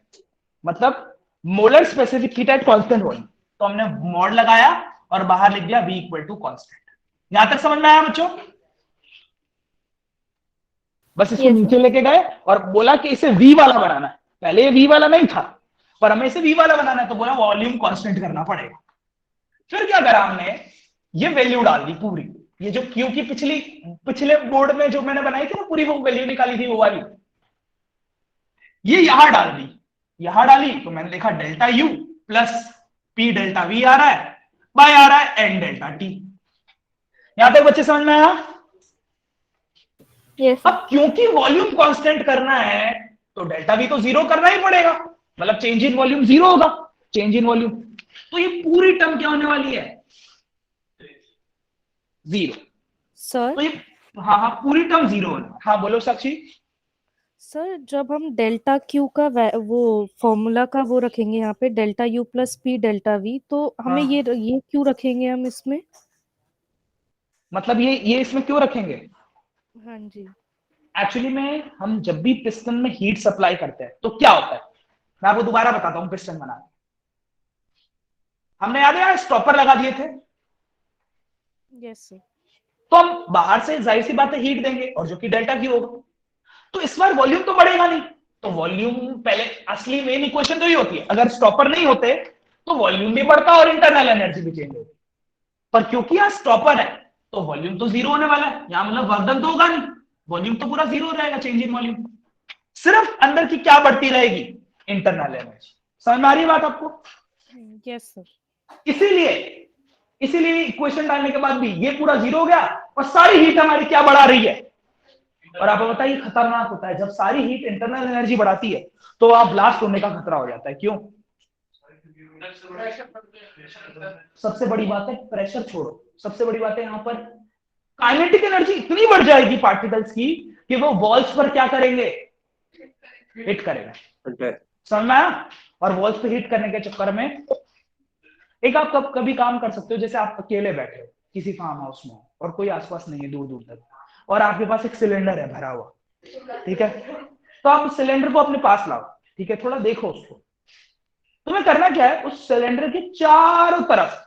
मतलब molar specific heat at constant volume. तो हमने मॉड लगाया और बाहर लिख दिया v इक्वल टू कांस्टेंट। यहां तक समझ में आया बच्चों? बस इसको नीचे लेके गए और बोला कि इसे v वाला बनाना है। पहले ये v वाला नहीं था, पर हमें इसे v वाला बनाना है, तो बोला वॉल्यूम कांस्टेंट करना पड़ेगा। फिर क्या करा हमने? ये वैल्यू डाल दी पूरी, ये जो क्यू की पिछले बोर्ड में जो मैंने बनाई थी ना पूरी, वो वैल्यू निकाली थी वो वाली, ये यहां डाल दी। यहां डाली तो मैंने लिखा delta U plus P delta V आ रहा है, बाय आ रहा है N डेल्टा T। यहां तक बच्चे समझ में आया? यस अब क्योंकि वॉल्यूम कांस्टेंट करना है तो डेल्टा V तो जीरो करना ही पड़ेगा, मतलब चेंज इन वॉल्यूम जीरो होगा, चेंज इन वॉल्यूम। तो ये पूरी टर्म क्या होने वाली है? जीरो। सर तो ये हाँ पूरी टर्म जीरो होना। हाँ बोलो साक्षी। सर जब हम डेल्टा क्यू का वो फॉर्मूला का वो रखेंगे यहाँ पे delta U plus P delta we, तो हमें हाँ। ये क्यों रखेंगे हम इसमें? मतलब ये इसमें क्यों रखेंगे? हाँ जी। एक्चुअली में हम जब भी पिस्टन में हीट सप्लाई करते हैं तो क्या होता है, मैं आपको दोबारा बताता हूं पिस्टन बनाने। हमने याद है स्टॉपर लगा दिए थे, यस सर। तो हम बाहर से जाहिर सी बात है हीट देंगे और जो कि डेल्टा क्यू होगा, तो इस बार वॉल्यूम तो बढ़ेगा नहीं। तो वॉल्यूम पहले असली मेन इक्वेशन तो ही होती है, अगर स्टॉपर नहीं होते तो वॉल्यूम भी बढ़ता और इंटरनल एनर्जी भी चेंज होती। पर क्योंकि यहां स्टॉपर है तो वॉल्यूम तो जीरो होने वाला है, यहां मतलब वर्धन तो होगा नहीं, वॉल्यूम तो पूरा जीरो रहेगा, चेंज इन वॉल्यूम। सिर्फ अंदर की क्या बढ़ती रहेगी? Internal energy. समझ में आ रही है बात आपको? Yes sir. इसीलिए इक्वेशन डालने के बाद भी ये पूरा जीरो हो गया और सारी हीट हमारी क्या बढ़ा रही है। और आपको पता है ये खतरनाक होता है, जब सारी हीट इंटरनल एनर्जी बढ़ाती है तो आप ब्लास्ट होने का खतरा हो जाता है। क्यों? सबसे बड़ी बात है प्रेशर छोड़ो, सबसे बड़ी बात है यहां पर काइनेटिक एनर्जी इतनी बढ़ जाएगी पार्टिकल्स की कि वो वॉल्स पर क्या करेंगे? हिट करेगा। समझ में आया? और वॉल्स पे हिट करने के चक्कर में एक आप कभी काम कर सकते हो, जैसे आप अकेले बैठे हो किसी फार्म हाउस में और कोई आसपास नहीं है दूर दूर तक, और आपके पास एक सिलेंडर है भरा हुआ, ठीक है? तो आप उस सिलेंडर को अपने पास लाओ, ठीक है? थोड़ा देखो उसको। तुम्हें करना क्या है, उस सिलेंडर के चारों तरफ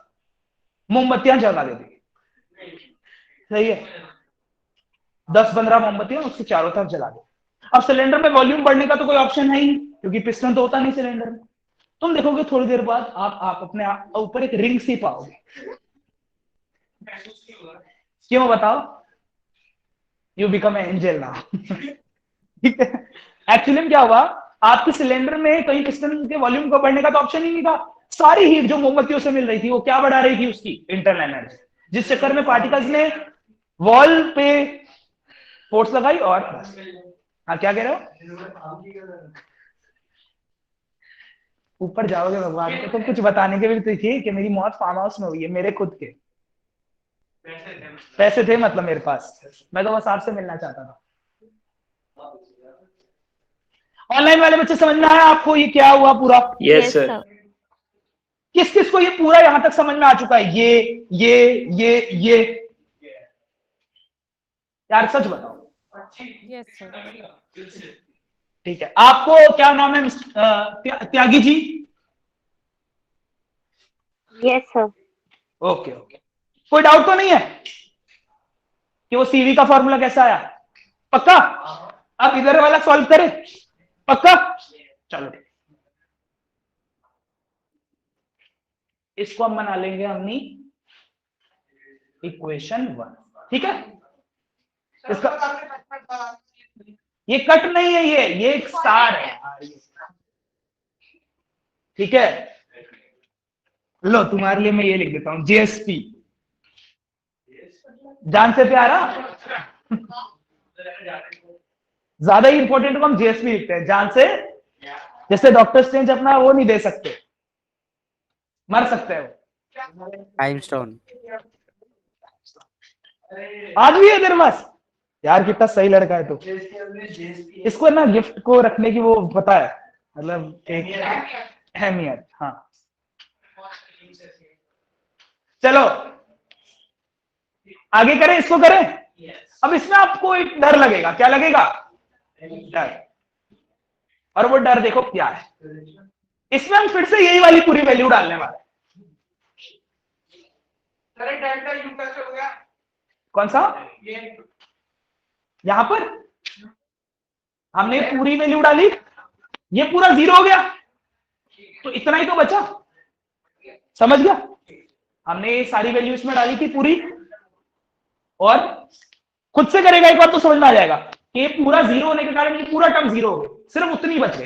मोमबत्तियां जला देती, सही है? 10-15 मोमबत्तियां उसके चारों तरफ जला दो। अब सिलेंडर में वॉल्यूम बढ़ने का तो कोई ऑप्शन है ही नहीं, क्योंकि पिस्टन तो होता नहीं सिलेंडर में। तुम देखोगे थोड़ी देर बाद आप अपने ऊपर एक रिंग सी पाओगे। क्यों बताओ? You become angel now. ठीक है? एक्चुअली में क्या हुआ, आपके सिलेंडर में कहीं पिस्टन के वॉल्यूम को बढ़ने का तो ऑप्शन ही नहीं था। सारी हीट जो मोमबत्तियों से मिल रही थी वो क्या बढ़ा रही थी? उसकी इंटरनल एनर्जी, जिस चक्कर में पार्टिकल्स ने वॉल पे फोर्स लगाई। और हाँ क्या कह रहे हो? ऊपर जाओगे भगवान को तो कुछ बताने के भी तो थी कि मेरी मौत फार्म हाउस में हुई है, मेरे खुद के पैसे थे मतलब मेरे पास, मैं तो बस आपसे मिलना चाहता था। ऑनलाइन वाले बच्चे समझ में आया आपको ये क्या हुआ पूरा? Yes sir. किस किस को ये पूरा यहां तक समझ में आ चुका है? ये यार सच बताओ। Yes sir. ठीक है, आपको क्या नाम है? Tyagi ji? Yes sir. Okay okay, कोई डाउट तो नहीं है कि वो सीवी का फॉर्मूला कैसा आया? पक्का? अब इधर वाला सॉल्व करें? पक्का? चलो इसको हम बना लेंगे अपनी इक्वेशन 1, ठीक है? इसका ये कट नहीं है, ये एक स्टार है, ठीक है? लो तुम्हारे लिए मैं ये लिख देता हूं, जेएसपी, जान से प्यारा। ज्यादा ही इंपॉर्टेंट को हम जेएसपी लिखते हैं, जान से। जैसे डॉक्टर स्ट्रेंज अपना वो नहीं दे सकते, मर सकते हैं वो। Time stone. आज भी है तेरे पास? यार कितना सही लड़का है तू। इसको ना गिफ्ट को रखने की वो पता है, मतलब एक अहमियत। हाँ चलो आगे करें, इसको करें। अब इसमें आपको एक डर लगेगा, क्या लगेगा? डर। और वो डर देखो क्या है, इसमें हम फिर से यही वाली पूरी वैल्यू डालने वाले हैं। डेल्टा यू कैसे हो गया? कौन सा? यहां पर हमने पूरी वैल्यू डाली, ये पूरा जीरो हो गया, तो इतना ही तो बचा। समझ गया? हमने ये सारी वैल्यू इसमें डाली थी पूरी, और खुद से करेगा एक बार तो समझ में आ जाएगा कि ये पूरा जीरो होने के कारण ये पूरा टर्म जीरो हो गया, सिर्फ उतनी बच गई।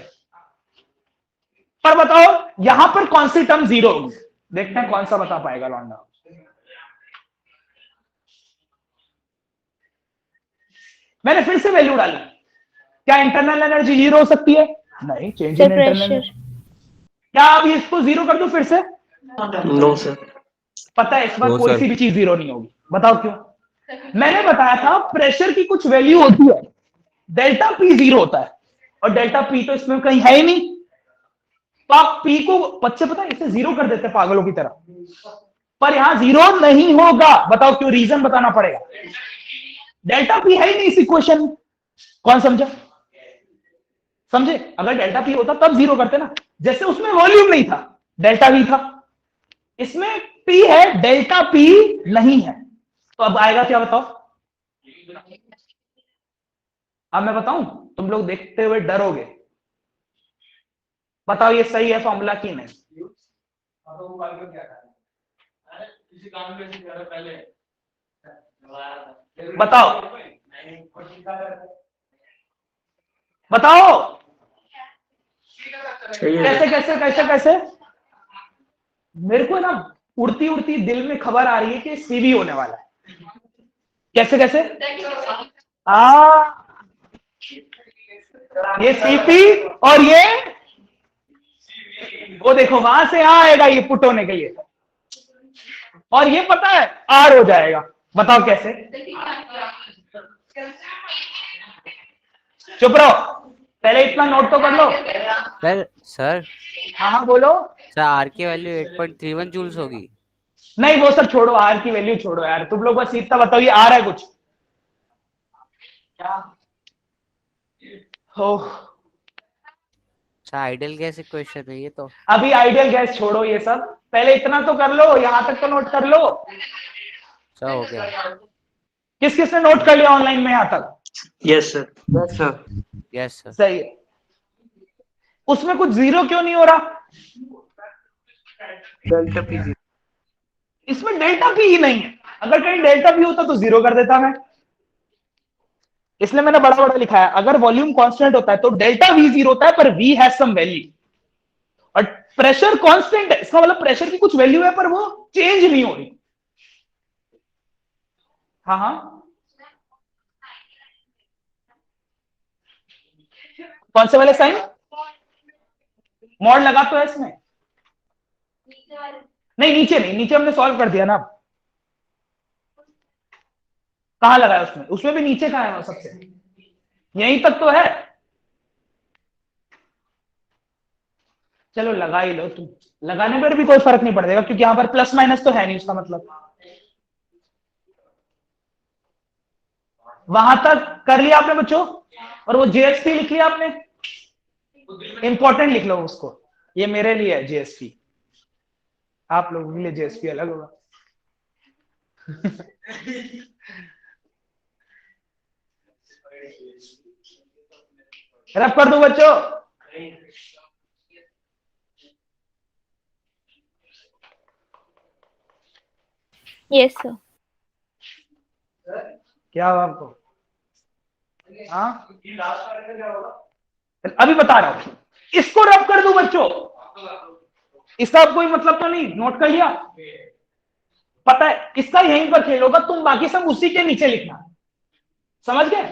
पर बताओ यहां पर कौन सी टर्म जीरो होगी? देखते हैं कौन सा बता पाएगा लौंडा। मैंने फिर से वैल्यू डाली, क्या इंटरनल एनर्जी 0 हो सकती है? नहीं, चेंज इन इंटरनल। प्रेशर क्या अभी इसको 0 कर दूं फिर से? No sir. पता है इस बार No, कोई sir. सी भी चीज 0 नहीं होगी, बताओ क्यों? मैंने बताया था प्रेशर की कुछ वैल्यू होती है, डेल्टा पी 0 होता है, और डेल्टा पी तो इसमें कहीं है ही नहीं। तो आप पी को बच्चे पता है इसे 0 कर देते हैं पागलों की तरह, पर यहां 0 नहीं होगा। बताओ क्यों? रीजन बताना पड़ेगा। डेल्टा पी है ही नहीं इस इक्वेशन में। कौन समझा? समझे? अगर डेल्टा पी होता तब 0 करते ना, जैसे उसमें वॉल्यूम नहीं था, डेल्टा वी था, इसमें पी है, डेल्टा पी नहीं है। तो अब आएगा क्या बताओ? अब मैं बताऊं, तुम लोग देखते हुए डरोगे। बताओ ये सही है फॉर्मूला की नहीं? बताओ बताओ सही है कैसे सर। कैसे कैसे कैसे? मेरे को ना उड़ती उड़ती दिल में खबर आ रही है कि सीवी होने वाला है। कैसे कैसे? ये सीपी और ये वो देखो वहां से यहां आएगा ये पुट होने के लिए, और ये पता है आर हो जाएगा। बताओ कैसे? चुप रहो, पहले इतना नोट तो कर लो। सर हाँ हाँ बोलो। सर आर की वैल्यू 8.31 जूल्स होगी। नहीं वो सब छोड़ो, आर की वैल्यू छोड़ो यार, तुम लोग बस इतना बताओ ये आर है कुछ? हो सर आइडियल गैस इक्वेशन है ये तो। अभी आइडियल गैस छोड़ो ये सब, पहले इतना तो कर लो, यहां तक तो नोट कर लो। सर हो गया। किस किसने नोट कर लिया ऑनलाइन में यहां तक? Yes sir. Yes, sir. Yes sir. सही है। उसमें कुछ 0 क्यों नहीं हो रहा? Delta P zero. इसमें डेल्टा पी ही नहीं है। अगर कहीं डेल्टा पी होता तो 0 कर देता मैं, इसलिए मैंने बड़ा बड़ा लिखा है। अगर वॉल्यूम कांस्टेंट होता है तो डेल्टा वी 0 होता है, पर वी हैज सम वैल्यू, और प्रेशर कांस्टेंट है, इसका मतलब प्रेशर की कुछ वैल्यू है पर वो चेंज नहीं हो रही। हाँ हाँ, कौन से वाले साइन? मॉड लगा तो है इसमें? नहीं नीचे नहीं, नीचे हमने सॉल्व कर दिया ना। कहां लगाया उसमें? उसमें भी नीचे कहां है सबसे? यहीं तक तो है। चलो लगा ही लो तुम, लगाने पर भी कोई फर्क नहीं पड़ेगा क्योंकि यहां पर प्लस माइनस तो है नहीं, उसका मतलब वहां तक कर लिया आपने बच्चों। और वो जेएसपी लिख लिया आपने, इंपॉर्टेंट लिख लो उसको, ये मेरे लिए है जेएसपी, आप लोगों के लिए जेएसपी अलग होगा। रब कर दो बच्चों। Yes sir. क्या हुआ आपको? हाँ अभी बता रहा हूं, इसको रब कर दो बच्चों। इसका कोई मतलब तो नहीं? नोट कर लिया? पता है इसका यहीं पर खेल होगा, तुम बाकी सब उसी के नीचे लिखना। समझ गए?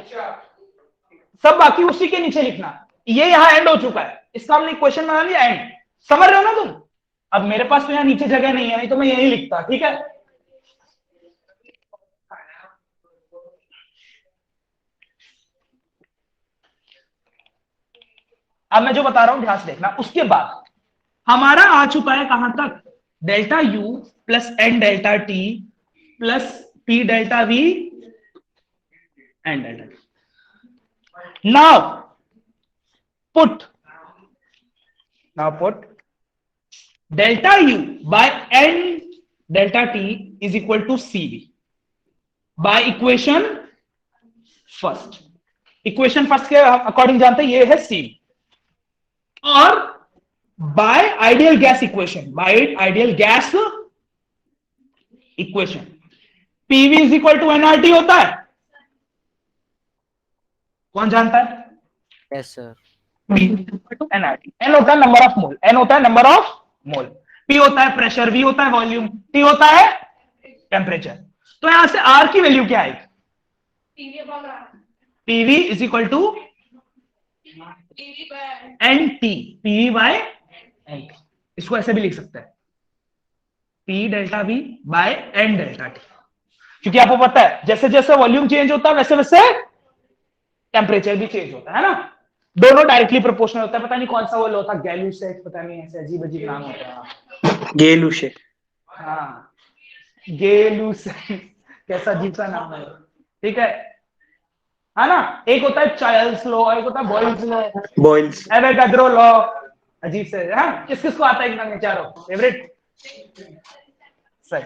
सब बाकी उसी के नीचे लिखना। ये यहां एंड हो चुका है, इसका हमने क्वेश्चन बना लिया एंड। समझ रहे हो ना तुम? अब मेरे पास तो यहां नीचे जगह नहीं है, नहीं तो मैं यही लिखता। ठीक है, अब मैं जो बता रहा हूं ध्यान से देखना। उसके बाद हमारा आ चुका है कहां तक? Delta U plus N delta T plus P delta V N delta T. Now put delta U by N delta T is equal to C V by equation first. Equation first के according जानते हैं ये है C V, और by ideal gas equation, by ideal gas equation PV is equal to NRT होता है। कौन जानता है? Yes sir. एनआरटी। एन होता है नंबर ऑफ मोल, एन होता है नंबर ऑफ मोल। P होता है प्रेशर, V होता है वॉल्यूम, T होता है टेम्परेचर। तो यहां से R की वैल्यू क्या आएगी? PV is equal to NT, PV by NT। इसको ऐसे भी लिख सकते हैं, P delta V by N delta T, क्योंकि आपको पता है जैसे जैसे वॉल्यूम चेंज होता है वैसे वैसे टेम्परेचर भी चेंज होता है ना, दोनों डायरेक्टली प्रोपोर्शनल होता है। पता नहीं कौन सा वो लॉ था, गैलूसेट, पता नहीं, ऐसे अजीब अजीब नाम होता है। गेलुशे। हाँ, गैलूसेट, कैसा अजीब सा नाम है, ठीक है ना। एक होता है चार्ल्स लॉ, एक होता है Boyle's law, Boyle's. Avogadro law, अजीब से है। किस किस को आता है एकदम चारों फेवरेट? सही।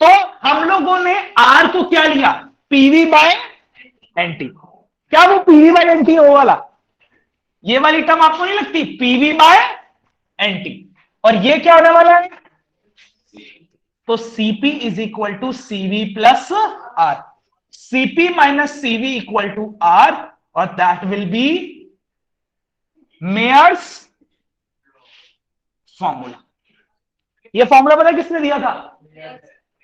तो हम लोगों ने आर को क्या लिया? PV by nT. क्या वो पीवी बाय एनटी हो वाला? ये वाली टर्म आपको नहीं लगती? PV by NT. और ये क्या होने वाला है? तो CP is equal to CV plus R, CP minus CV equal to R, और that will be Mayer's formula. ये फॉर्मूला पता किसने दिया था?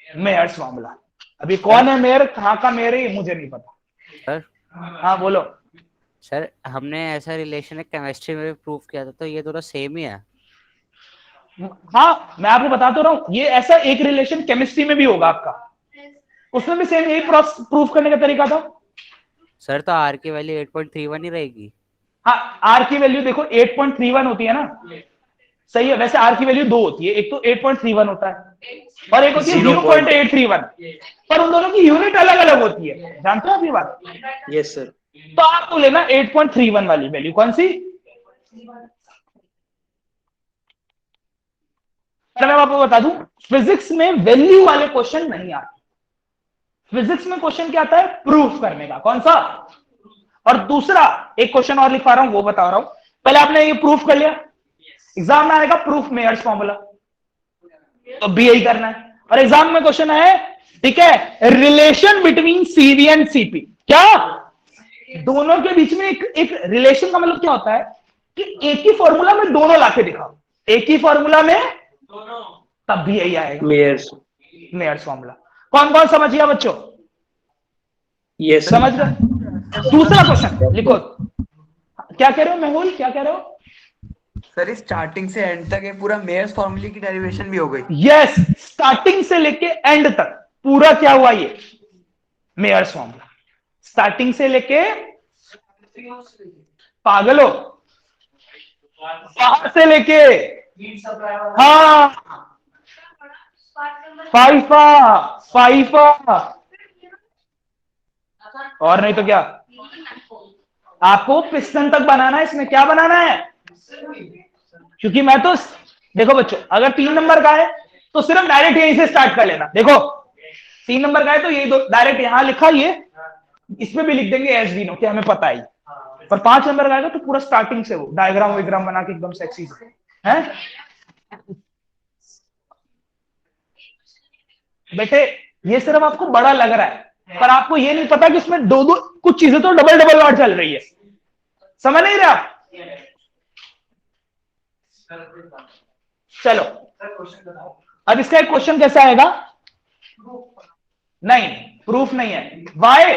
Mayer's formula. अभी कौन है मेयर, कहां का मेयर है, मुझे नहीं पता। सर हाँ बोलो। सर हमने ऐसा रिलेशन केमिस्ट्री में भी प्रूव किया था, तो ये दोनों सेम ही है। हाँ मैं आपको बता तो रहा हूं, ये ऐसा एक रिलेशन केमिस्ट्री में भी होगा आपका, उसमें भी सेम यही प्रूफ करने का तरीका था। सर तो आर की वैल्यू 8.31 ही रहेगी। हाँ, आर की वैल्यू देखो 8.31 होती है ना, सही है। वैसे आर की वैल्यू दो होती है, एक तो 8.31 होता है और एक होती है 0.831, पर उन दोनों की यूनिट अलग अलग होती है, जानते हो आप ये बात? Yes sir. तो आप तो लेना 8.31 वाली वैल्यू। कौन सी? अरे मैं आपको बता दूं, फिजिक्स में वैल्यू वाले क्वेश्चन नहीं आते। फिजिक्स में क्वेश्चन क्या आता है? प्रूफ करने का। कौन सा? और दूसरा एक क्वेश्चन और लिखवा रहा हूं, वो बता रहा हूं। पहले आपने ये प्रूफ कर लिया, एग्जाम में आएगा प्रूफ मेयर्स फॉर्मूला, तो भी यही करना है। और एग्जाम में क्वेश्चन है, ठीक है, relation between CV and CP. क्या दोनों के बीच में एक रिलेशन का मतलब क्या होता है कि एक ही फॉर्मूला में दोनों लाके दिखाओ, एक ही फॉर्मूला में, तब भी यही आएगा मेयर्स। Myers formula. कौन कौन समझ गया बच्चों? यस समझ गए? दूसरा क्वेश्चन लिखो। क्या कह रहे हो मेहुल, क्या कह रहे हो? सर इस स्टार्टिंग से एंड तक ये पूरा मेयर्स फॉर्मूले की डेरिवेशन भी हो गई। यस, स्टार्टिंग से लेके एंड तक पूरा क्या हुआ? ये मेयर्स फॉर्मूला। स्टार्टिंग से लेके, पागल हो, बाहर से लेके, हाँ, फाइफा, और नहीं तो क्या, आपको पिस्टन तक बनाना है। इसमें क्या बनाना है? क्योंकि मैं तो, देखो बच्चों, अगर 3 नंबर का है तो सिर्फ डायरेक्ट यहीं से स्टार्ट कर लेना। देखो 3 नंबर का है तो यही दो डायरेक्ट यहां लिखा, ये इसमें भी लिख देंगे एस वी नो, कि हमें पता है। पर 5 नंबर का आएगा तो पूरा स्टार्टिंग से वो डायग्राम वायग्राम बना के एकदम सेक्सी है। बेटे ये सिर्फ आपको बड़ा लग रहा है, पर आपको ये नहीं पता कि इसमें दो दो कुछ चीजें तो डबल डबल नॉट चल रही है। समझ नहीं रहे आप? चलो अब इसका एक क्वेश्चन कैसा आएगा? नहीं, प्रूफ नहीं है। Why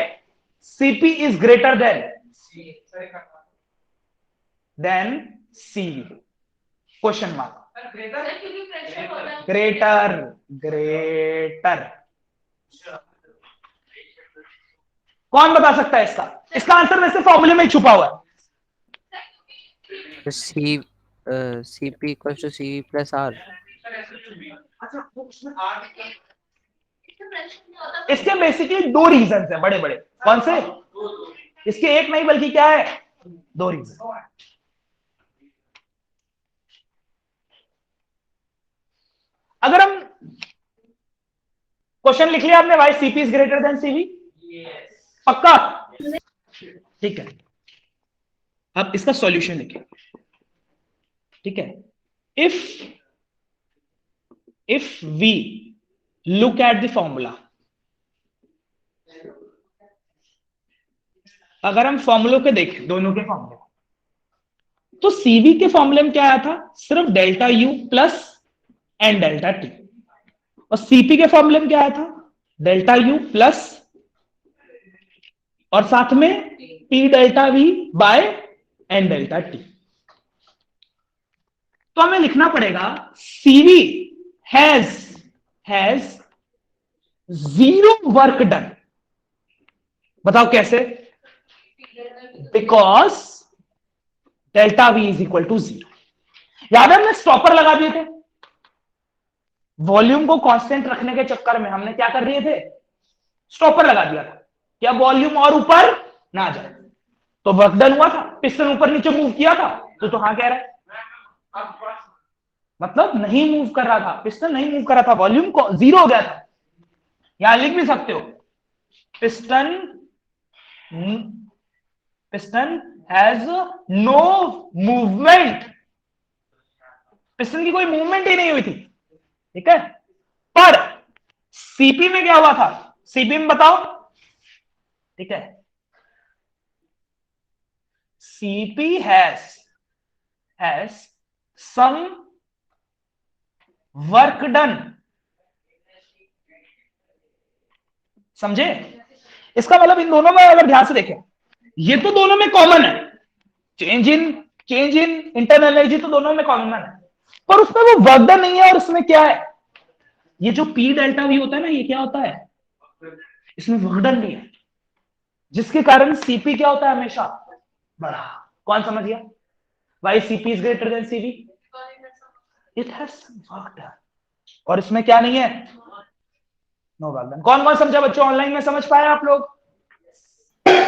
CP is greater than CV? Question mark. Greater कौन बता सकता है इसका? इसका आंसर वैसे फॉर्मूले में ही छुपा हुआ है। CP equals to CV plus R. इसके बेसिकली 2 रीजन है बड़े बड़े। कौन से? इसके एक नहीं बल्कि क्या है, 2 रीजन। अगर हम क्वेश्चन लिख लिया आपने, why CP is greater than CV, पक्का? ठीक है, अब इसका सॉल्यूशन लिखिए। ठीक है, if we look at the formula, अगर हम फॉर्मूलों के देखें, दोनों के फॉर्मूले, तो सीवी के फॉर्मूले में क्या आया था, सिर्फ delta U plus N delta T, और सीपी के फॉर्मूले में क्या आया था, डेल्टा यू प्लस और साथ में P delta V by N delta T. तो हमें लिखना पड़ेगा CV has zero work done. बताओ कैसे, because delta V is equal to zero. याद है हमने स्टॉपर लगा दिए थे, वॉल्यूम को कांस्टेंट रखने के चक्कर में हमने क्या कर दिए थे, स्टॉपर लगा दिया था, क्या वॉल्यूम और ऊपर ना जाए। तो वर्क डन हुआ था, पिस्टन ऊपर नीचे मूव किया था, तो हाँ कह रहा है मतलब नहीं मूव कर रहा था, पिस्टन नहीं मूव कर रहा था, वॉल्यूम को जीरो हो गया था। यहां लिख भी सकते हो piston has no movement, piston की कोई मूवमेंट ही नहीं हुई थी, ठीक है। पर सीपी में क्या हुआ था, सीपी में बताओ, ठीक है, CP has some work done. समझे, इसका मतलब इन दोनों में अगर ध्यान से देखें, ये तो दोनों में कॉमन है, चेंज इन इंटरनल एनर्जी तो दोनों में कॉमन है, पर उसमें वो वर्क डन नहीं है। और उसमें क्या है, ये जो पी डेल्टा वी होता है ना, ये क्या होता है, इसमें वर्क डन नहीं है, जिसके कारण सीपी क्या होता है हमेशा बड़ा। कौन समझ गया, why CP is greater than CV, it has work done, और इसमें क्या नहीं है, नो वर्क डन। कौन कौन समझा बच्चों, ऑनलाइन में समझ पाए आप लोग?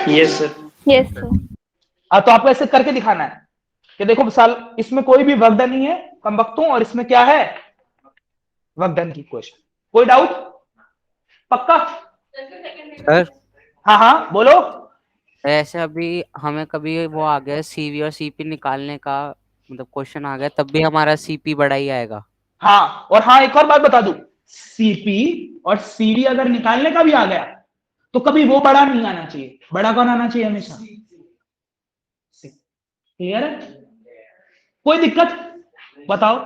Yes sir. Yes sir. तो आपको ऐसे करके दिखाना है कि देखो साल इसमें कोई भी वर्क डन नहीं है कम वक्तों, और इसमें क्या है, वर्क डन की इक्वेशन। कोई डाउट, पक्का? सर हाँ हाँ बोलो। ऐसे अभी हमें कभी वो आ गया सीवी और सीपी निकालने का मतलब क्वेश्चन आ गया, तब भी हमारा सीपी बड़ा ही आएगा। हाँ, और हाँ एक और बात बता दूं, सीपी और सीवी अगर निकालने का भी आ गया तो कभी वो बड़ा नहीं आना चाहिए, बड़ा कौन आना चाहिए हमेशा, क्लियर है? कोई दिक्कत बताओ,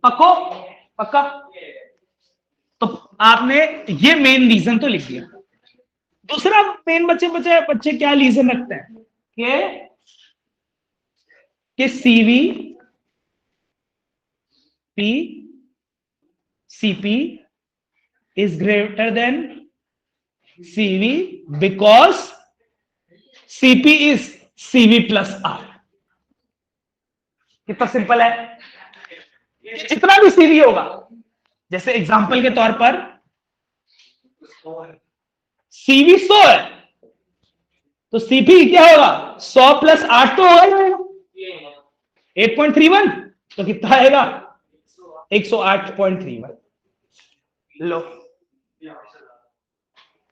पक्को पक्का? तो आपने ये मेन रीजन तो लिख दिया। दूसरा मेन बच्चे क्या रीजन रखते हैं कि CV P CP is greater than CV because CP is CV plus R। कितना सिंपल है, जितना भी CV होगा, जैसे एग्जांपल के तौर पर CV 100 है तो CP क्या होगा, 100 प्लस 8 तो होगा 8.31, तो कितना आएगा 108.31। लो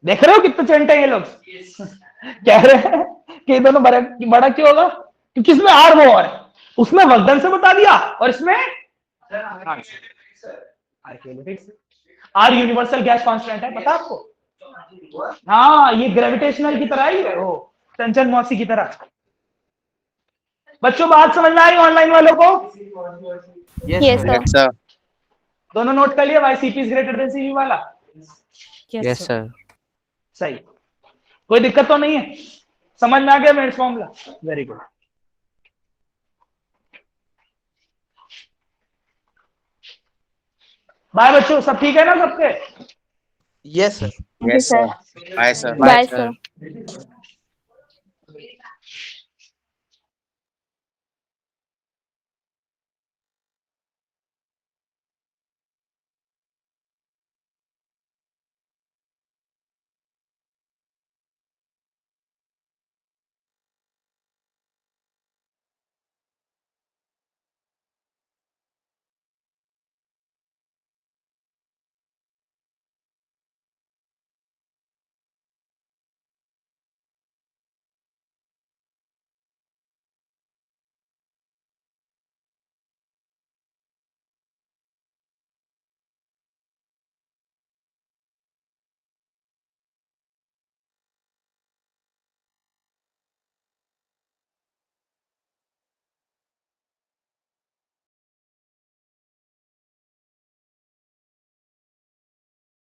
देख रहे हो कितने चंटे ये लोग कह रहे हैं कि दोनों बड़ा क्यों होगा, क्योंकि इसमें आर वो और है, उसमें वक्तन से बता दिया और इसमें आर यूनिवर्सल गैस कांस्टेंट है, पता आपको? हाँ, ये ग्रेविटेशनल की तरह ही है, वो चंचल मौसी की तरह। बच्चों बात समझ में आई ऑनलाइन वालों को? Yes sir. Yes, sir. दोनों नोट कर लिया, why CP is greater than CV वाला? Yes sir. सही, कोई दिक्कत तो नहीं है, समझ में आ गया मेरे फॉर्मूला? Very good. बाय बच्चों, सब ठीक है ना सबके? Yes sir. Yes, sir. Bye, sir. Bye sir.